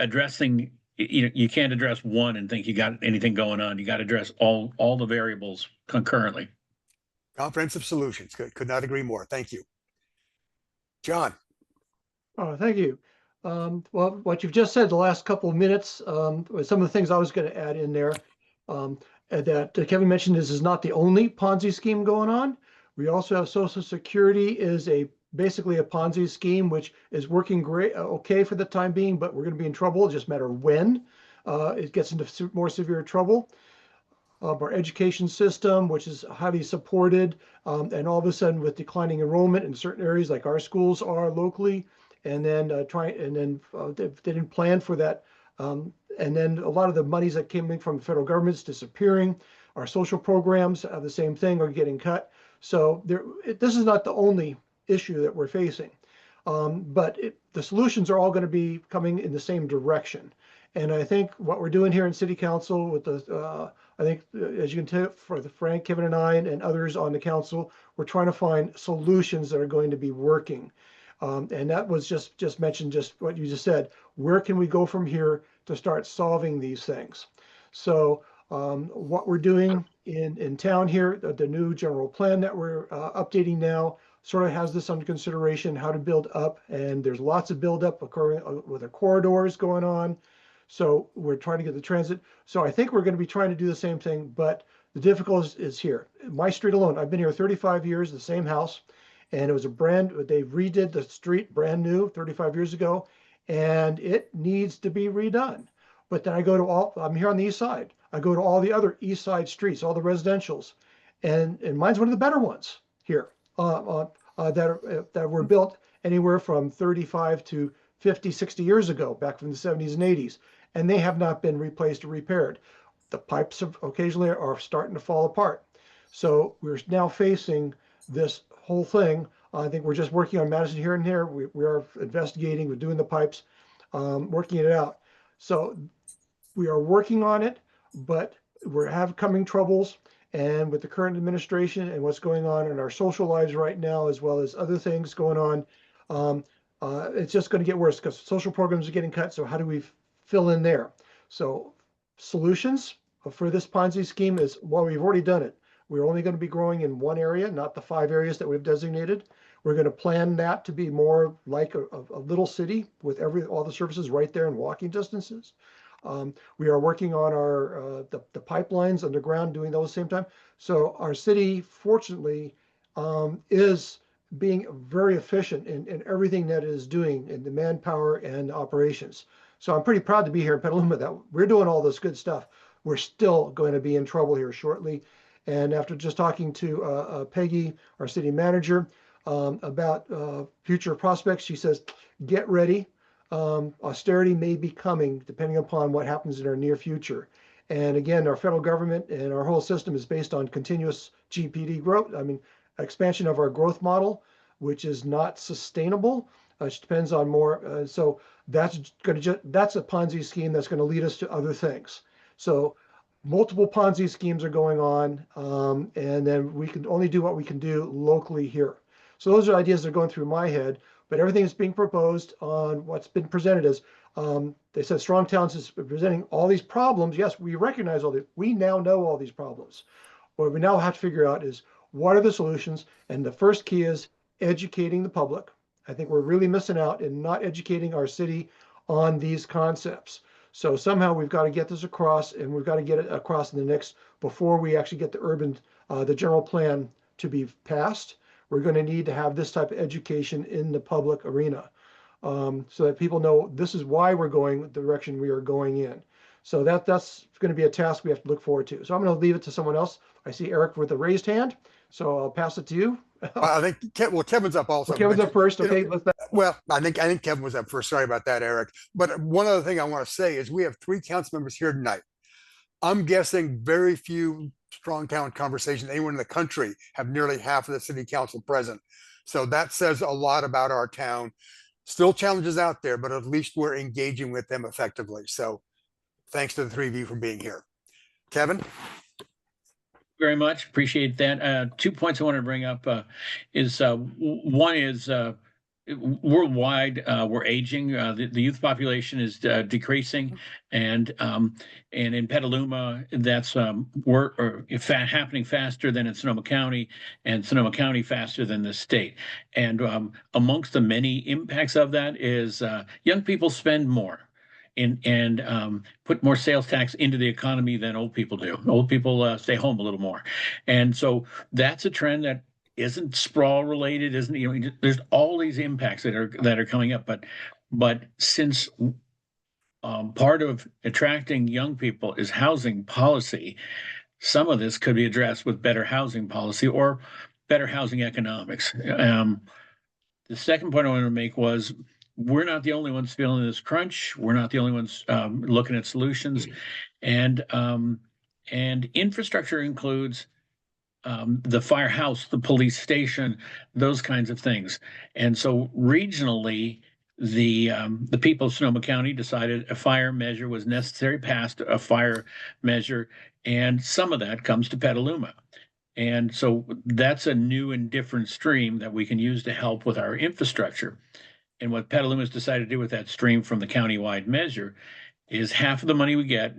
Addressing, you know, you can't address one and think you got anything going on. You got to address all the variables concurrently. Comprehensive solutions. Could not agree more. Thank you. John. Oh, thank you. Well, what you've just said the last couple of minutes, was some of the things I was going to add in there, that Kevin mentioned is not the only Ponzi scheme going on. We also have Social Security is basically a Ponzi scheme, which is working great, okay for the time being, but we're going to be in trouble. It's just a matter of when it gets into more severe trouble. Our education system, which is highly supported, and all of a sudden with declining enrollment in certain areas like our schools are locally, and then they didn't plan for that. And then a lot of the monies that came in from the federal government is disappearing. Our social programs are the same thing, are getting cut. So this is not the only issue that we're facing, but the solutions are all going to be coming in the same direction. And I think what we're doing here in City Council with I think, as you can tell, for Frank, Kevin, and I, and others on the council, we're trying to find solutions that are going to be working. And that was just mentioned, just what you just said. Where can we go from here to start solving these things? So what we're doing in town here, the new general plan that we're updating now, sort of has this under consideration, how to build up. And there's lots of build up occurring with the corridors going on. So we're trying to get the transit. So I think we're going to be trying to do the same thing, but the difficulty is here. My street alone, I've been here 35 years, the same house, and it was they redid the street brand new 35 years ago, and it needs to be redone. But then I'm here on the east side. I go to all the other east side streets, all the residentials, and mine's one of the better ones here that were built anywhere from 35 to 50, 60 years ago, back from the 70s and 80s, and they have not been replaced or repaired. The pipes occasionally are starting to fall apart. So we're now facing this whole thing. I think we're just working on Madison here and there. We are investigating, we're doing the pipes, working it out. So we are working on it, but we're coming troubles. And with the current administration and what's going on in our social lives right now, as well as other things going on, it's just going to get worse because social programs are getting cut. So how do we fill in there? So solutions for this Ponzi scheme is, well, we've already done it. We're only going to be growing in one area, not the 5 areas that we've designated. We're going to plan that to be more like a little city with all the services right there in walking distances. We are working on the pipelines underground, doing those same time. So our city, fortunately, is being very efficient in everything that it is doing in the manpower and operations. So I'm pretty proud to be here in Petaluma that we're doing all this good stuff. We're still going to be in trouble here shortly. And after just talking to Peggy, our city manager, about future prospects, she says, get ready. Austerity may be coming depending upon what happens in our near future. And again, our federal government and our whole system is based on continuous GPD growth. I mean, expansion of our growth model, which is not sustainable. It depends on more. So that's a Ponzi scheme that's going to lead us to other things. So multiple Ponzi schemes are going on, and then we can only do what we can do locally here. So those are ideas that are going through my head, but everything is being proposed on what's been presented as, they said StrongTowns is presenting all these problems. Yes, we recognize all these. We now know all these problems. What we now have to figure out is what are the solutions? And the first key is educating the public. I think we're really missing out in not educating our city on these concepts. So somehow we've got to get this across, and we've got to get it across in the next, before we actually get the general plan to be passed. We're going to need to have this type of education in the public arena, so that people know this is why we're going the direction we are going in. So that's going to be a task we have to look forward to. So I'm going to leave it to someone else. I see Eric with a raised hand, so I'll pass it to you. I think Kevin's up also. Well, Kevin's up first. Okay. Well, I think Kevin was up first. Sorry about that, Eric. But one other thing I want to say is we have 3 council members here tonight. I'm guessing very few StrongTown conversations anywhere in the country have nearly half of the city council present. So that says a lot about our town. Still challenges out there, but at least we're engaging with them effectively. So thanks to the 3 of you for being here. Kevin? Very much appreciate that. 2 points I want to bring up is one is worldwide we're aging. The youth population is decreasing, and in Petaluma that's happening faster than in Sonoma County, and Sonoma County faster than the state. And amongst the many impacts of that is young people spend more. And put more sales tax into the economy than old people do. Old people stay home a little more. And so that's a trend that isn't sprawl related, there's all these impacts that are coming up. But since part of attracting young people is housing policy, some of this could be addressed with better housing policy or better housing economics. The second point I wanted to make was, we're not the only ones feeling this crunch. We're not the only ones looking at solutions, and infrastructure includes the firehouse, the police station, those kinds of things. And so regionally, the people of Sonoma County decided a fire measure was necessary, passed a fire measure, and some of that comes to Petaluma. And so that's a new and different stream that we can use to help with our infrastructure. And what Petaluma has decided to do with that stream from the county-wide measure is half of the money we get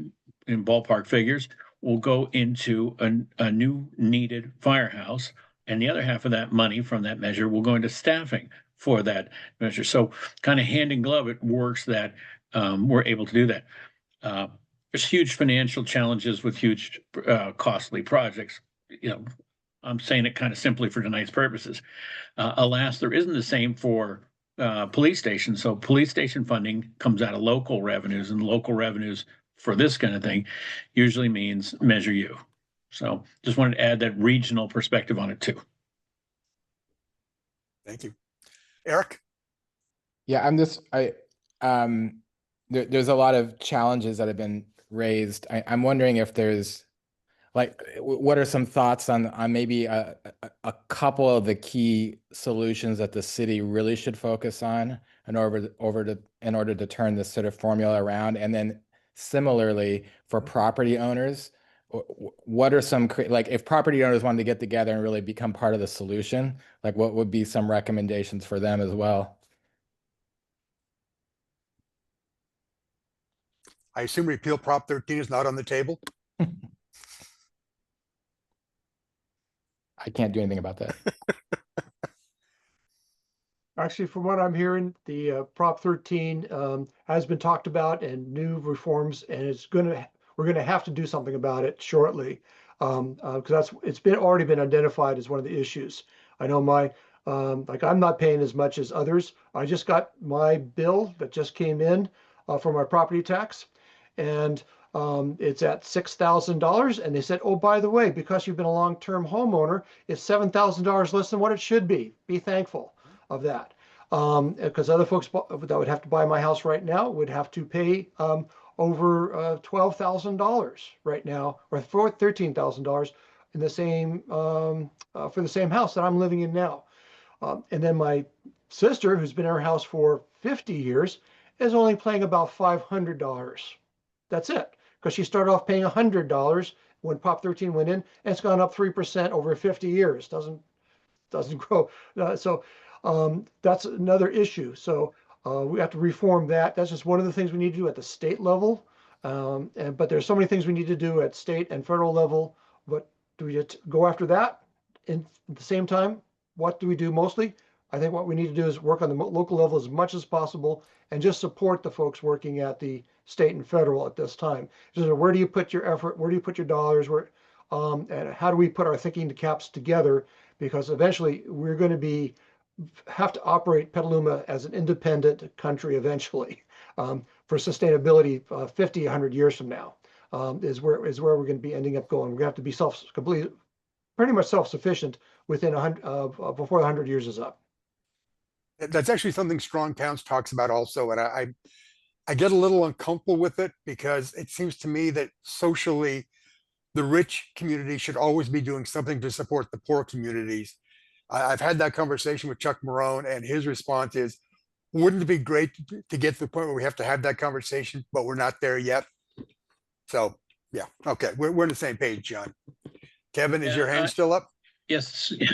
in ballpark figures will go into a new needed firehouse, and the other half of that money from that measure will go into staffing for that measure. So kind of hand in glove, it works that we're able to do that. There's huge financial challenges with huge costly projects. I'm saying it kind of simply for tonight's purposes. Alas, there isn't the same for police stations. So police station funding comes out of local revenues, and local revenues for this kind of thing usually means Measure U. So just wanted to add that regional perspective on it too. Thank you. Eric? Yeah, there's a lot of challenges that have been raised. I'm wondering if there's what are some thoughts on maybe a couple of the key solutions that the city really should focus on in order to turn this sort of formula around? And then similarly for property owners, what are some, if property owners wanted to get together and really become part of the solution, what would be some recommendations for them as well? I assume repeal Prop 13 is not on the table. I can't do anything about that. Actually, from what I'm hearing, the Prop 13 has been talked about and new reforms, and we're gonna have to do something about it shortly, because it's already been identified as one of the issues. I know I'm not paying as much as others. I just got my bill that just came in for my property tax, and it's at $6,000. And they said, oh, by the way, because you've been a long-term homeowner, it's $7,000 less than what it should be. Be thankful of that. Because other folks that would have to buy my house right now would have to pay over $12,000 right now, or for $13,000 in the same for the same house that I'm living in now. And then my sister, who's been in her house for 50 years, is only paying about $500. That's it, because she started off paying $100 when Prop 13 went in, and it's gone up 3% over 50 years. Doesn't grow. So that's another issue. So we have to reform that. That's just one of the things we need to do at the state level. But there's so many things we need to do at state and federal level. But do we just go after that? And at the same time, what do we do mostly? I think what we need to do is work on the local level as much as possible and just support the folks working at the state and federal at this time. So where do you put your effort? Where do you put your dollars? And how do we put our thinking caps together? Because eventually we're going to have to operate Petaluma as an independent country eventually, for sustainability 50, 100 years from now, is where we're going to be ending up going. We're going to have to be pretty much self-sufficient within before the 100 years is up. That's actually something StrongTowns talks about also. And I get a little uncomfortable with it because it seems to me that socially, the rich community should always be doing something to support the poor communities. I've had that conversation with Chuck Marone, and his response is, wouldn't it be great to get to the point where we have to have that conversation, but we're not there yet? So, yeah, okay, we're on the same page, John. Kevin, is your hand still up? Yes. Okay.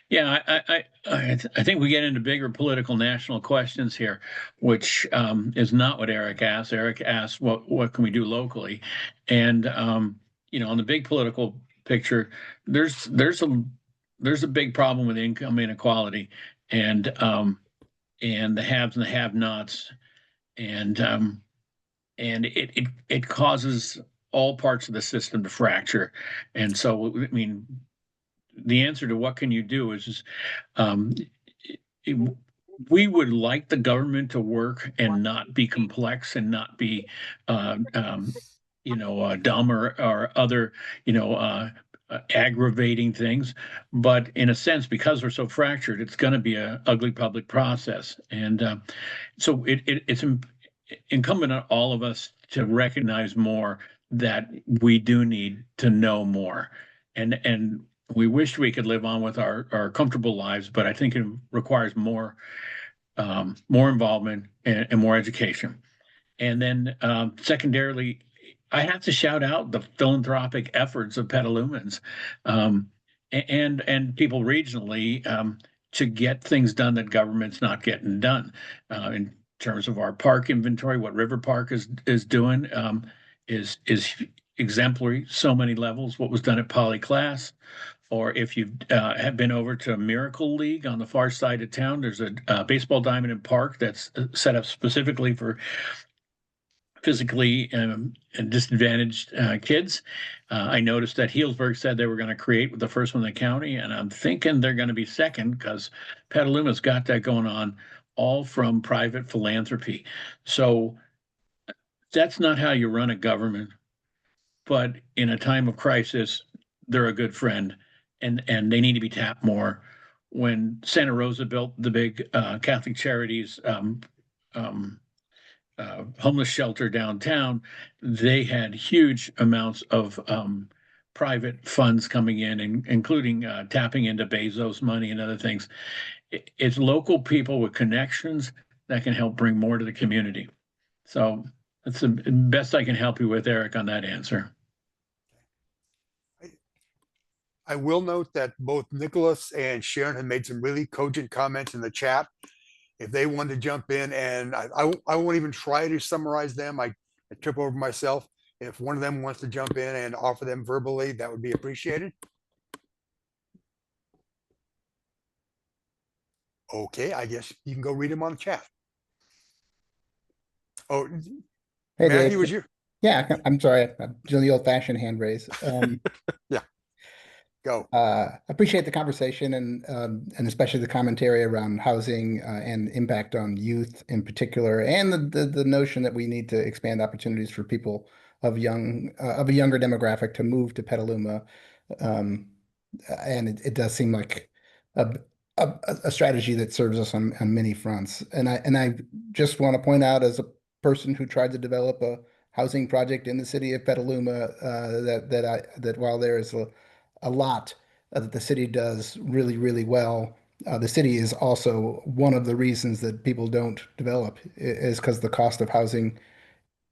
Yeah, I think we get into bigger political national questions here, which is not what Eric asked. Eric asked, what can we do locally? And on the big political picture, there's a big problem with income inequality, and the haves and the have-nots, and it causes all parts of the system to fracture. And so, I mean, the answer to what can you do is we would like the government to work and not be complex and not be dumb or other aggravating things. But in a sense, because we're so fractured, it's going to be an ugly public process. And so it's incumbent on all of us to recognize more that we do need to know more. And we wish we could live on with our comfortable lives, but I think it requires more involvement and more education. And then secondarily, I have to shout out the philanthropic efforts of Petalumans and people regionally to get things done that government's not getting done. In terms of our park inventory, what River Park is doing is exemplary, so many levels. What was done at Poly Class, or if you have been over to Miracle League on the far side of town, there's a baseball diamond and park that's set up specifically for physically and disadvantaged kids. I noticed that Healdsburg said they were going to create the first one in the county, and I'm thinking they're going to be second because Petaluma's got that going on, all from private philanthropy. So that's not how you run a government, but in a time of crisis, they're a good friend, and they need to be tapped more. When Santa Rosa built the big Catholic Charities homeless shelter downtown, they had huge amounts of private funds coming in, including tapping into Bezos money and other things. It's local people with connections that can help bring more to the community. So that's the best I can help you with, Eric, on that answer. I will note that both Nicholas and Sharon have made some really cogent comments in the chat. If they want to jump in, and I won't even try to summarize them. I trip over myself. If one of them wants to jump in and offer them verbally, that would be appreciated. Okay, I guess you can go read them on the chat. Oh, Hey, Matthew, Dave. was you? Yeah, I'm sorry. I'm doing the old-fashioned hand raise. Yeah, go. Appreciate the conversation and especially the commentary around housing and impact on youth in particular, and the notion that we need to expand opportunities for people of a younger demographic to move to Petaluma. And it does seem like a strategy that serves us on many fronts. And I just want to point out, as a person who tried to develop a housing project in the city of Petaluma, that while there is a lot that the city does really, really well, the city is also one of the reasons that people don't develop, is because the cost of housing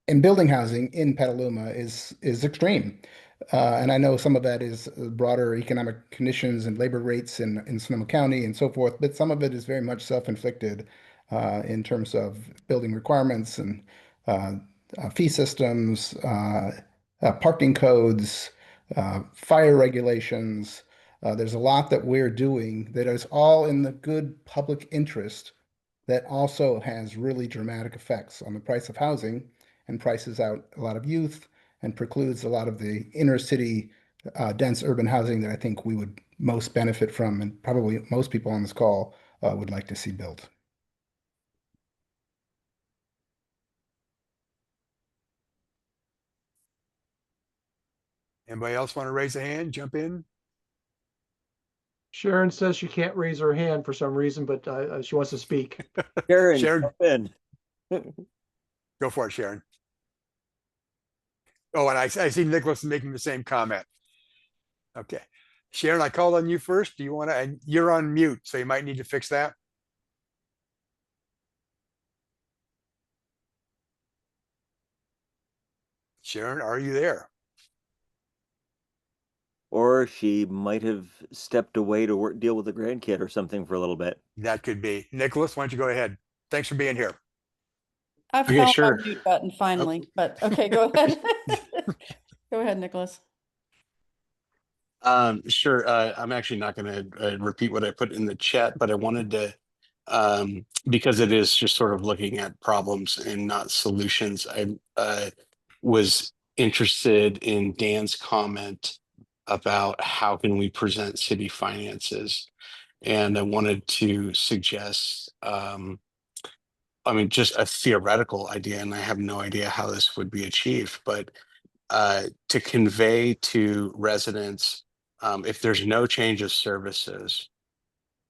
and building housing in Petaluma is extreme. And I know some of that is broader economic conditions and labor rates in Sonoma County and so forth, but some of it is very much self-inflicted in terms of building requirements and fee systems, parking codes, fire regulations. There's a lot that we're doing that is all in the good public interest that also has really dramatic effects on the price of housing and prices out a lot of youth and precludes a lot of the inner city dense urban housing that I think we would most benefit from, and probably most people on this call would like to see built. Anybody else want to raise a hand, jump in? Sharon says she can't raise her hand for some reason, but she wants to speak. Sharon, Sharon, jump in. go for it, Sharon. Oh, and I see Nicholas making the same comment. Okay. Sharon, I called on you first. Do you want to, and you're on mute, so you might need to fix that. Sharon, are you there? Or she might have stepped away to deal with a grandkid or something for a little bit. That could be. Nicholas, why don't you go ahead? Thanks for being here. I Okay, found sure. my mute button finally, but okay, go ahead. Go ahead, Nicholas. Sure. I'm actually not going to repeat what I put in the chat, but I wanted to, because it is just sort of looking at problems and not solutions. I was interested in Dan's comment about how can we present city finances, and I wanted to suggest, I mean, just a theoretical idea, and I have no idea how this would be achieved, but to convey to residents, if there's no change of services,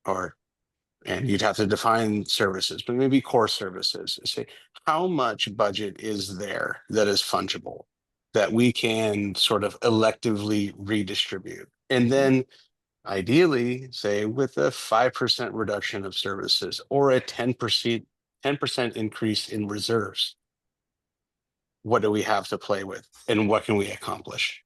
and you'd have to define services, but maybe core services, say how much budget is there that is fungible, that we can sort of electively redistribute, and then ideally say with a 5% reduction of services or a 10% increase in reserves, what do we have to play with and what can we accomplish?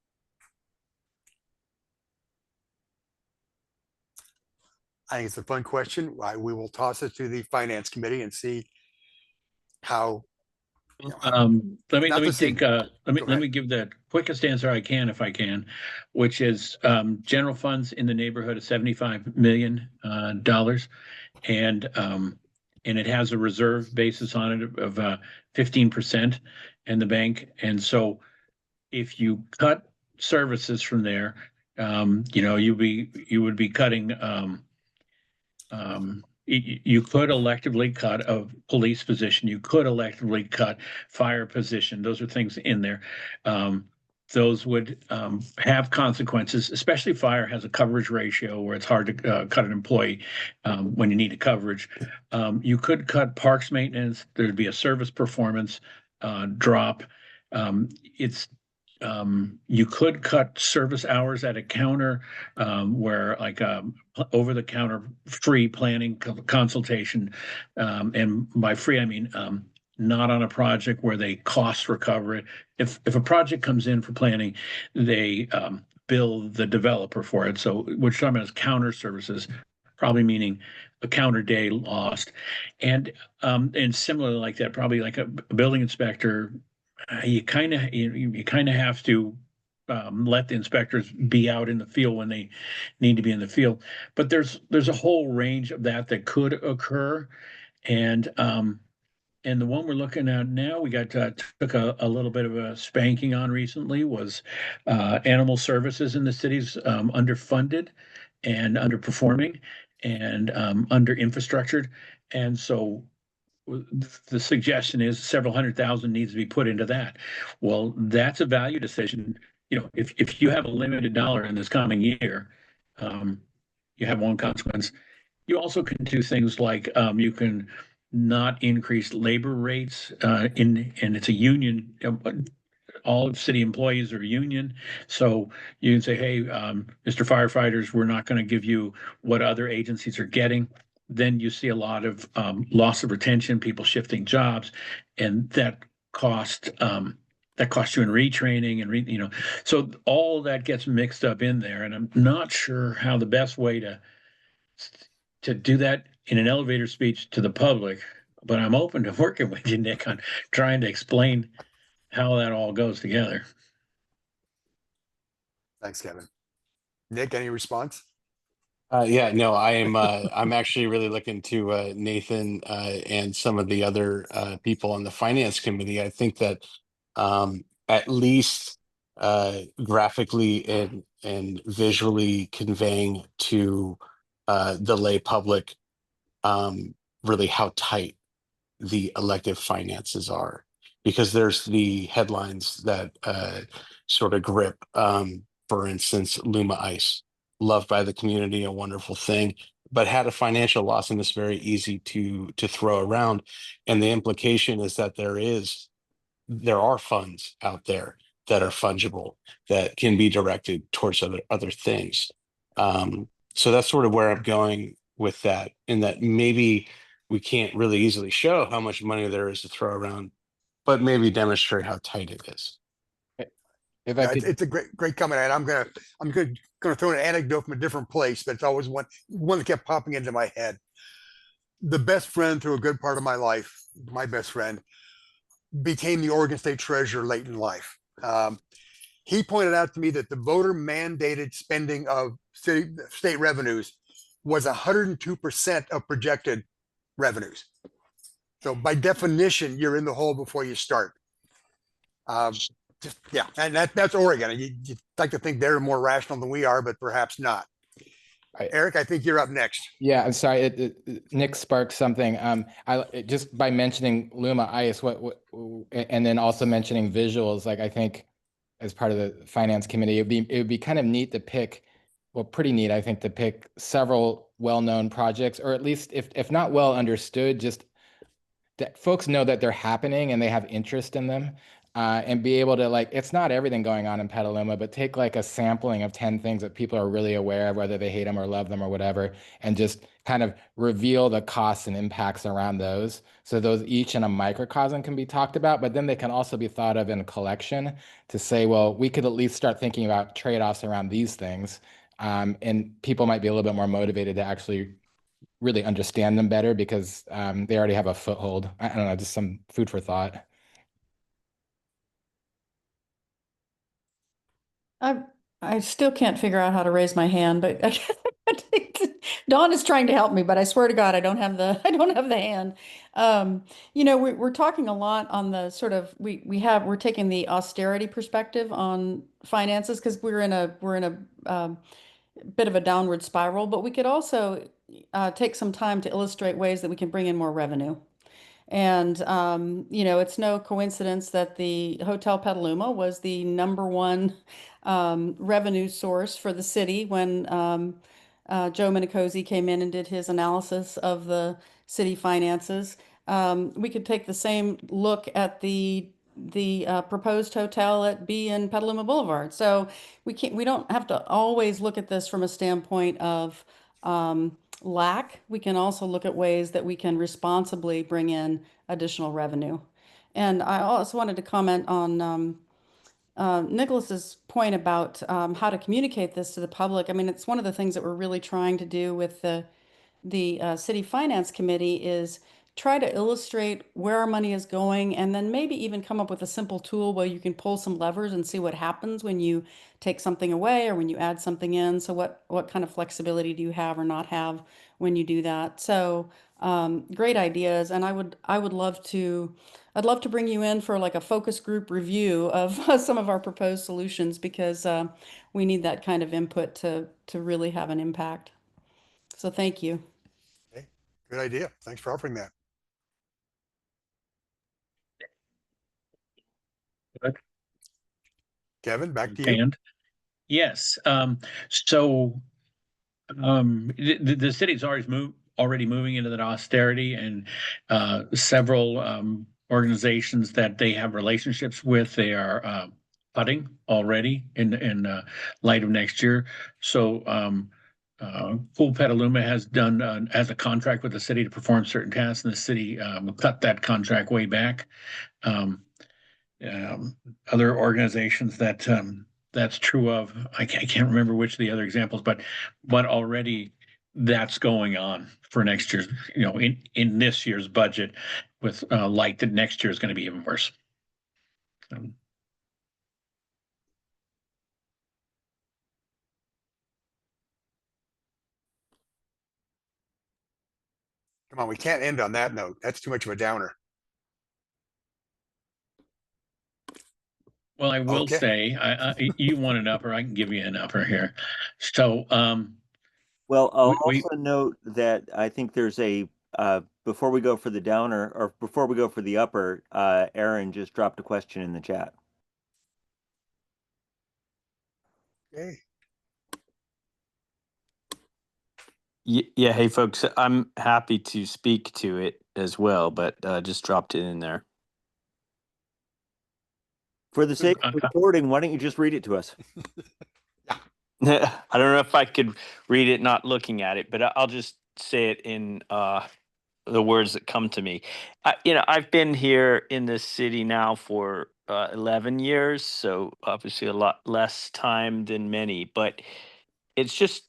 I think it's a fun question. We will toss it to the finance committee and see how. Let me Go ahead. give the quickest answer I can, if I can, which is general funds in the neighborhood of $75 million, and and it has a reserve basis on it of 15% in the bank. And so if you cut services from there, you would be cutting. You could electively cut a police position. You could electively cut fire position. Those are things in there. Those would have consequences, especially fire has a coverage ratio where it's hard to cut an employee when you need a coverage. You could cut parks maintenance. There'd be a service performance drop. It's You could cut service hours at a counter where like over the counter free planning consultation. And by free, I mean not on a project where they cost recover it. If a project comes in for planning, they bill the developer for it. So what you're talking about is counter services, probably meaning a counter day lost. And similarly like that, probably like a building inspector, you kind of have to let the inspectors be out in the field when they need to be in the field. But there's a whole range of that could occur, and the one we're looking at now, we got took a little bit of a spanking on recently was animal services in the city's underfunded and underperforming and under infrastructured, and so the suggestion is several $100,000 needs to be put into that. Well, that's a value decision. If you have a limited dollar in this coming year, you have one consequence. You also can do things like you can not increase labor rates and it's a union. All city employees are union, so you can say, hey, Mr. Firefighters, we're not going to give you what other agencies are getting. Then you see a lot of loss of retention, people shifting jobs, and that costs you in retraining and so all that gets mixed up in there. And I'm not sure how the best way to do that in an elevator speech to the public, but I'm open to working with you, Nick, on trying to explain how that all goes together. Thanks, Kevin. Nick, any response? Yeah, no, I'm actually really looking to Nathan and some of the other people on the finance committee. I think that at least graphically and visually conveying to the lay public really how tight the elective finances are, because there's the headlines that sort of grip. For instance, Luma Ice, loved by the community, a wonderful thing, but had a financial loss, and it's very easy to throw around. And the implication is that there are funds out there that are fungible that can be directed towards other things. So that's sort of where I'm going with that, in that maybe we can't really easily show how much money there is to throw around, but maybe demonstrate how tight it is. If I could, It's a great comment, and I'm gonna throw an anecdote from a different place, but it's always one that kept popping into my head. The best friend through a good part of my life, my best friend, became the Oregon State Treasurer late in life. He pointed out to me that the voter mandated spending of state revenues was 102% of projected revenues. So by definition, you're in the hole before you start. Yeah, and that's Oregon. You'd like to think they're more rational than we are, but perhaps not. Eric, I think you're up next. Yeah, I'm sorry. Nick sparked something. Just by mentioning Luma Ice, and then also mentioning visuals, like I think as part of the finance committee, it would be kind of neat to pick, well, pretty neat, I think, to pick several well-known projects, or at least if not well understood, just that folks know that they're happening and they have interest in them. And be able to, like, it's not everything going on in Petaluma, but take like a sampling of 10 things that people are really aware of, whether they hate them or love them or whatever, and just kind of reveal the costs and impacts around those. So those each in a microcosm can be talked about, but then they can also be thought of in a collection to say, well, we could at least start thinking about trade-offs around these things. And people might be a little bit more motivated to actually really understand them better because they already have a foothold. I don't know, just some food for thought. I still can't figure out how to raise my hand, but Dawn is trying to help me, but I swear to God, I don't have the I don't have the hand. You know, we're talking a lot on the sort of we're taking the austerity perspective on finances because we're in a bit of a downward spiral, but we could also take some time to illustrate ways that we can bring in more revenue. And you know, it's no coincidence that the Hotel Petaluma was the number one revenue source for the city when Joe Minicozy came in and did his analysis of the city finances. We could take the same look at the proposed hotel at B and Petaluma Boulevard. So we don't have to always look at this from a standpoint of lack. We can also look at ways that we can responsibly bring in additional revenue. And I also wanted to comment on Nicholas's point about how to communicate this to the public. I mean, it's one of the things that we're really trying to do with the City Finance Committee is try to illustrate where our money is going and then maybe even come up with a simple tool where you can pull some levers and see what happens when you take something away or when you add something in. So what kind of flexibility do you have or not have when you do that? So great ideas. And I'd love to bring you in for like a focus group review of some of our proposed solutions because we need that kind of input to really have an impact. So thank you. Okay, good idea. Thanks for offering that. Kevin, back to you. And yes, so the city's already moving into that austerity, and several organizations that they have relationships with, they are cutting already in light of next year. So Pool Petaluma has a contract with the city to perform certain tasks, and the city cut that contract way back. Other organizations that that's true of, I can't remember which of the other examples, but already that's going on for next year's, you know, in this year's budget, with light that next year is going to be even worse. Come on, we can't end on that note. That's too much of a downer. Well, I will Okay. say, you want an upper, I can give you an upper here. So, Well, I'll we also note that I think there's a before we go for the downer or before we go for the upper, Aaron just dropped a question in the chat. Okay. Yeah, hey folks, I'm happy to speak to it as well, but just dropped it in there. For the sake of recording, why don't you just read it to us? I don't know if I could read it not looking at it, but I'll just say it in the words that come to me. I've been here in this city now for 11 years, so obviously a lot less time than many, but it's just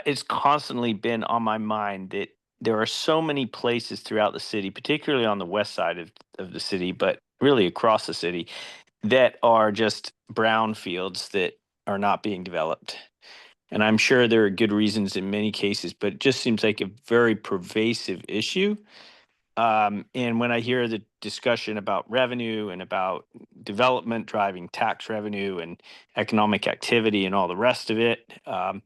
it's constantly been on my mind that there are so many places throughout the city, particularly on the west side of the city, but really across the city, that are just brown fields that are not being developed. And I'm sure there are good reasons in many cases, but it just seems like a very pervasive issue. And when I hear the discussion about revenue and about development driving tax revenue and economic activity and all the rest of it, I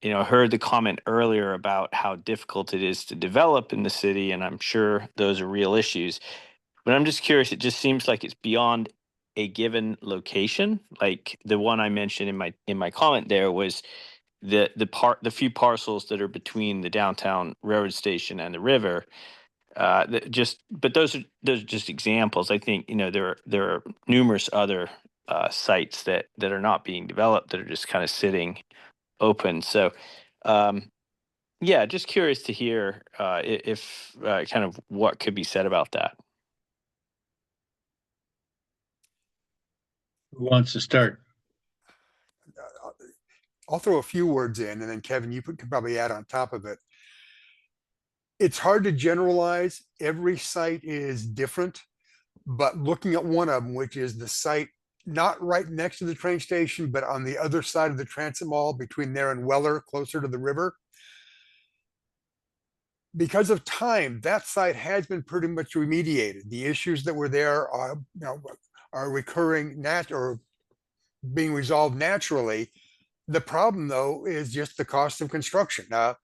heard the comment earlier about how difficult it is to develop in the city, and I'm sure those are real issues. But I'm just curious, it just seems like it's beyond a given location. Like the one I mentioned in my comment there was the few parcels that are between the downtown railroad station and the river. But those are just examples. I think there are numerous other sites that are not being developed that are just kind of sitting open. So yeah, just curious to hear if kind of what could be said about that. Who wants to start? I'll throw a few words in, and then Kevin, you could probably add on top of it. It's hard to generalize. Every site is different, but looking at one of them, which is the site not right next to the train station, but on the other side of the transit mall between there and Weller, closer to the river, because of time, that site has been pretty much remediated. The issues that were there are, are recurring or being resolved naturally. The problem, though, is just the cost of construction. Now,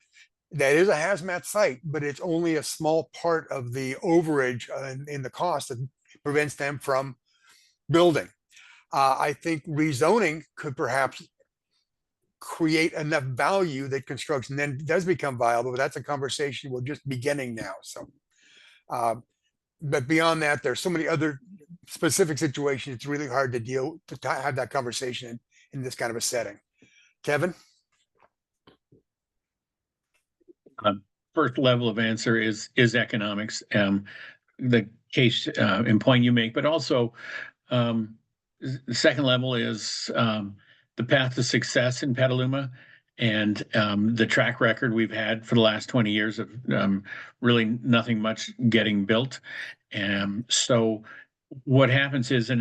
that is a hazmat site, but it's only a small part of the overage in the cost that prevents them from building. I think rezoning could perhaps create enough value that construction then does become viable, but that's a conversation we're just beginning now. So, but beyond that, there's so many other specific situations. It's really hard to have that conversation in this kind of a setting. Kevin? First level of answer is economics. The case and point you make, but also the second level is the path to success in Petaluma and the track record we've had for the last 20 years of really nothing much getting built. So what happens is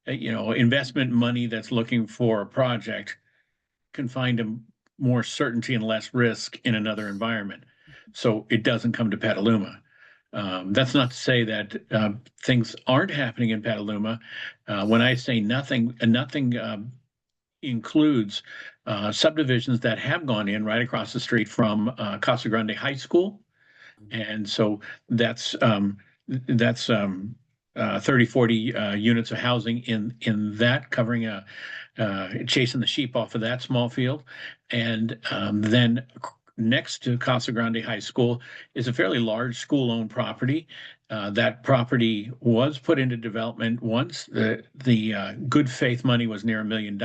investment money that's looking for a project can find more certainty and less risk in another environment. So it doesn't come to Petaluma. That's not to say that things aren't happening in Petaluma. When I say nothing includes subdivisions that have gone in right across the street from Casa Grande High School. And so that's 30, 40 units of housing in that, covering chasing the sheep off of that small field. And then next to Casa Grande High School is a fairly large school-owned property. That property was put into development once. The good faith money was near $1 million,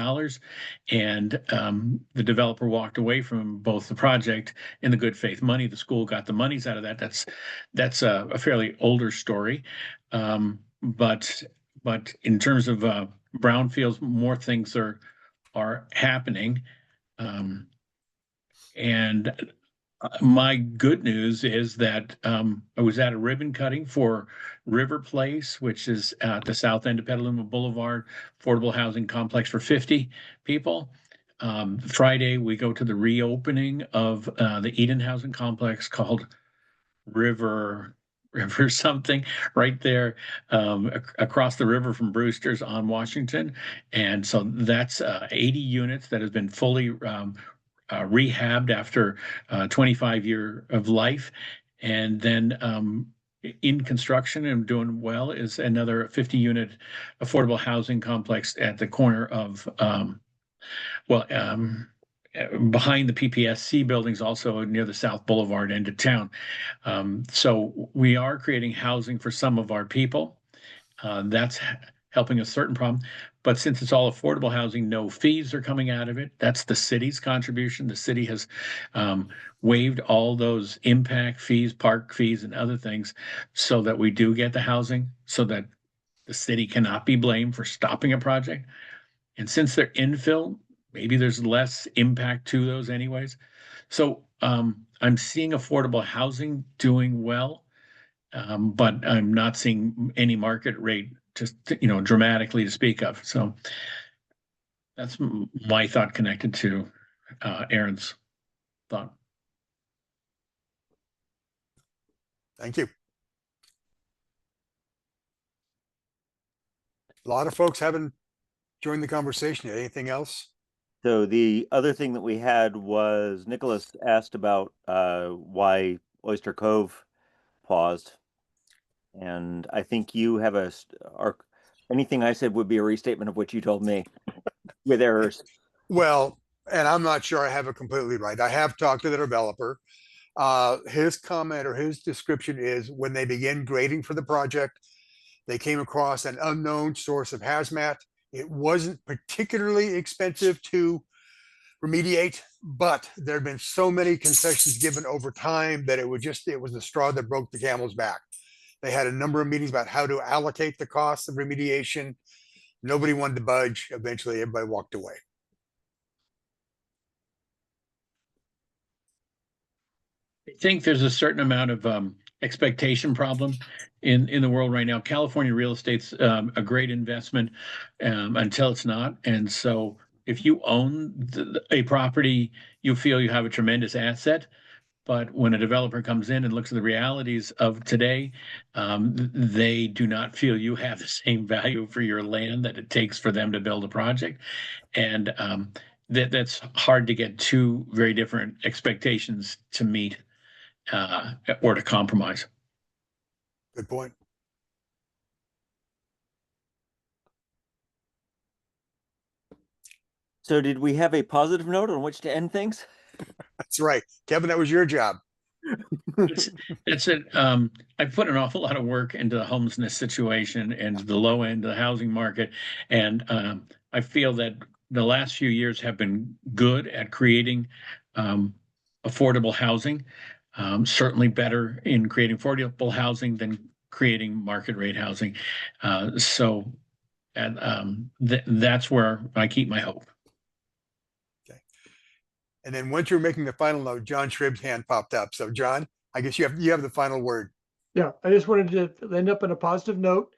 and the developer walked away from both the project and the good faith money. The school got the monies out of that. That's a fairly older story, but in terms of brownfields, more things are happening. And my good news is that I was at a ribbon cutting for River Place, which is at the south end of Petaluma Boulevard, affordable housing complex for 50 people. Friday, we go to the reopening of the Eden housing complex called River something right there across the river from Brewster's on Washington. And so that's 80 units that has been fully rehabbed after 25 years of life. And then in construction and doing well is another 50-unit affordable housing complex at the corner of, behind the PPSC buildings, also near the South Boulevard end of town. So we are creating housing for some of our people. That's helping a certain problem. But since it's all affordable housing, no fees are coming out of it. That's the city's contribution. The city has waived all those impact fees, park fees, and other things so that we do get the housing, so that the city cannot be blamed for stopping a project. And since they're infill, maybe there's less impact to those anyways. So I'm seeing affordable housing doing well, but I'm not seeing any market rate just dramatically to speak of. So that's my thought connected to Aaron's thought. Thank you. A lot of folks haven't joined the conversation yet. Anything else? So the other thing that we had was Nicholas asked about why Oyster Cove paused. And I think you have anything I said would be a restatement of what you told me with errors. Well, and I'm not sure I have it completely right. I have talked to the developer. His comment or his description is when they began grading for the project, they came across an unknown source of hazmat. It wasn't particularly expensive to remediate, but there had been so many concessions given over time that it was the straw that broke the camel's back. They had a number of meetings about how to allocate the costs of remediation. Nobody wanted to budge. Eventually, everybody walked away. I think there's a certain amount of expectation problem in the world right now. California real estate's a great investment until it's not. And so if you own a property, you feel you have a tremendous asset. But when a developer comes in and looks at the realities of today, they do not feel you have the same value for your land that it takes for them to build a project. And that's hard to get two very different expectations to meet or to compromise. Good point. So did we have a positive note on which to end things? That's right. Kevin, that was your job. That's it. I put an awful lot of work into the homelessness situation and the low end of the housing market. And I feel that the last few years have been good at creating affordable housing. Certainly better in creating affordable housing than creating market rate housing. That's where I keep my hope. And then once you're making the final note, John Shrib's hand popped up. So John, I guess you have the final word. Yeah, I just wanted to end up on a positive note.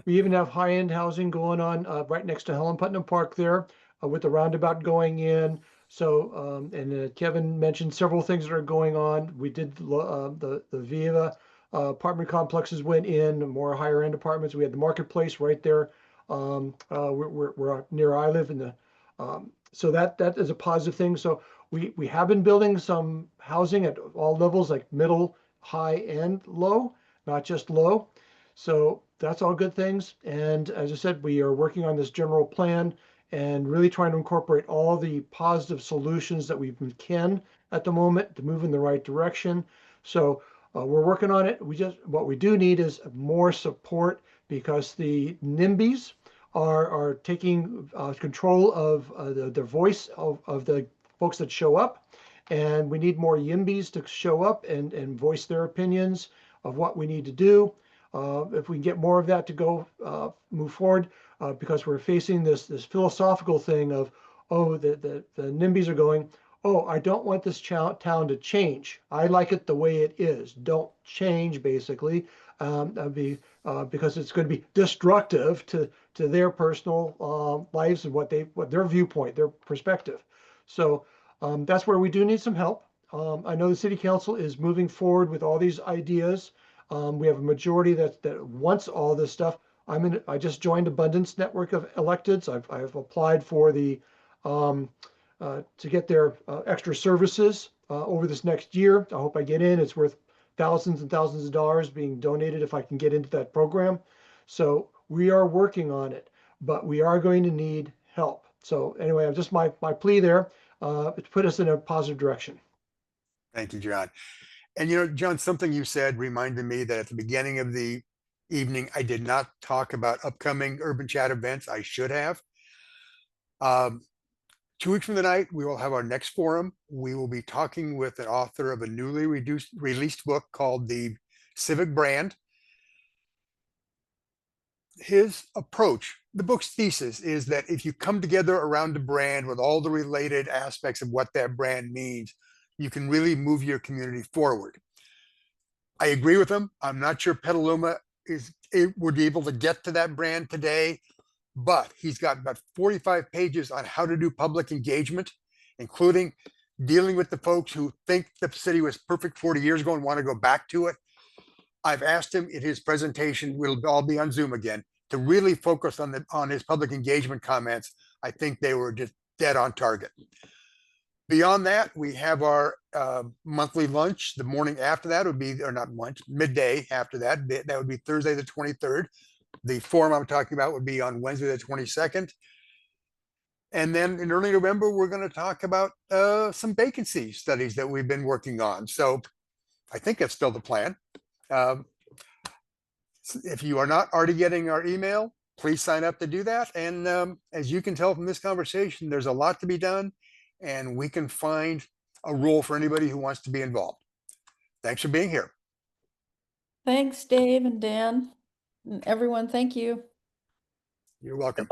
We even have high-end housing going on right next to Helen Putnam Park there with the roundabout going in. So, and Kevin mentioned several things that are going on. We did the Viva apartment complexes went in, more higher-end apartments. We had the Marketplace right there. We're near I live in the so that is a positive thing. So we have been building some housing at all levels, like middle, high, and low, not just low. So that's all good things. And as I said, we are working on this general plan and really trying to incorporate all the positive solutions that we can at the moment to move in the right direction. So we're working on it. What we do need is more support because the NIMBYs are taking control of the voice of the folks that show up. And we need more YIMBYs to show up and voice their opinions of what we need to do. If we can get more of that to go move forward, because we're facing this philosophical thing of, oh, the NIMBYs are going, oh, I don't want this town to change. I like it the way it is. Don't change, basically, because it's going to be destructive to their personal lives and what their viewpoint, their perspective. So that's where we do need some help. I know the city council is moving forward with all these ideas. We have a majority that wants all this stuff. I just joined Abundance Network of Electeds. I've applied for the to get their extra services over this next year. I hope I get in. It's worth thousands and thousands of dollars being donated if I can get into that program. So we are working on it, but we are going to need help. So anyway, just my plea there to put us in a positive direction. Thank you, John. And you know, John, something you said reminded me that at the beginning of the evening, I did not talk about upcoming Urban Chat events. I should have. 2 weeks from tonight, we will have our next forum. We will be talking with an author of a newly released book called The Civic Brand. His approach, the book's thesis, is that if you come together around a brand with all the related aspects of what that brand means, you can really move your community forward. I agree with him. I'm not sure Petaluma would be able to get to that brand today, but he's got about 45 pages on how to do public engagement, including dealing with the folks who think the city was perfect 40 years ago and want to go back to it. I've asked him in his presentation, we'll all be on Zoom again, to really focus on his public engagement comments. I think they were just dead on target. Beyond that, we have our monthly lunch. The morning after that would be, or not lunch, midday after that. That would be Thursday the 23rd. The forum I'm talking about would be on Wednesday the 22nd. And then in early November, we're going to talk about some vacancy studies that we've been working on. So I think that's still the plan. If you are not already getting our email, please sign up to do that. And as you can tell from this conversation, there's a lot to be done, and we can find a role for anybody who wants to be involved. Thanks for being here. Thanks, Dave and Dan, and everyone. Thank you. You're welcome.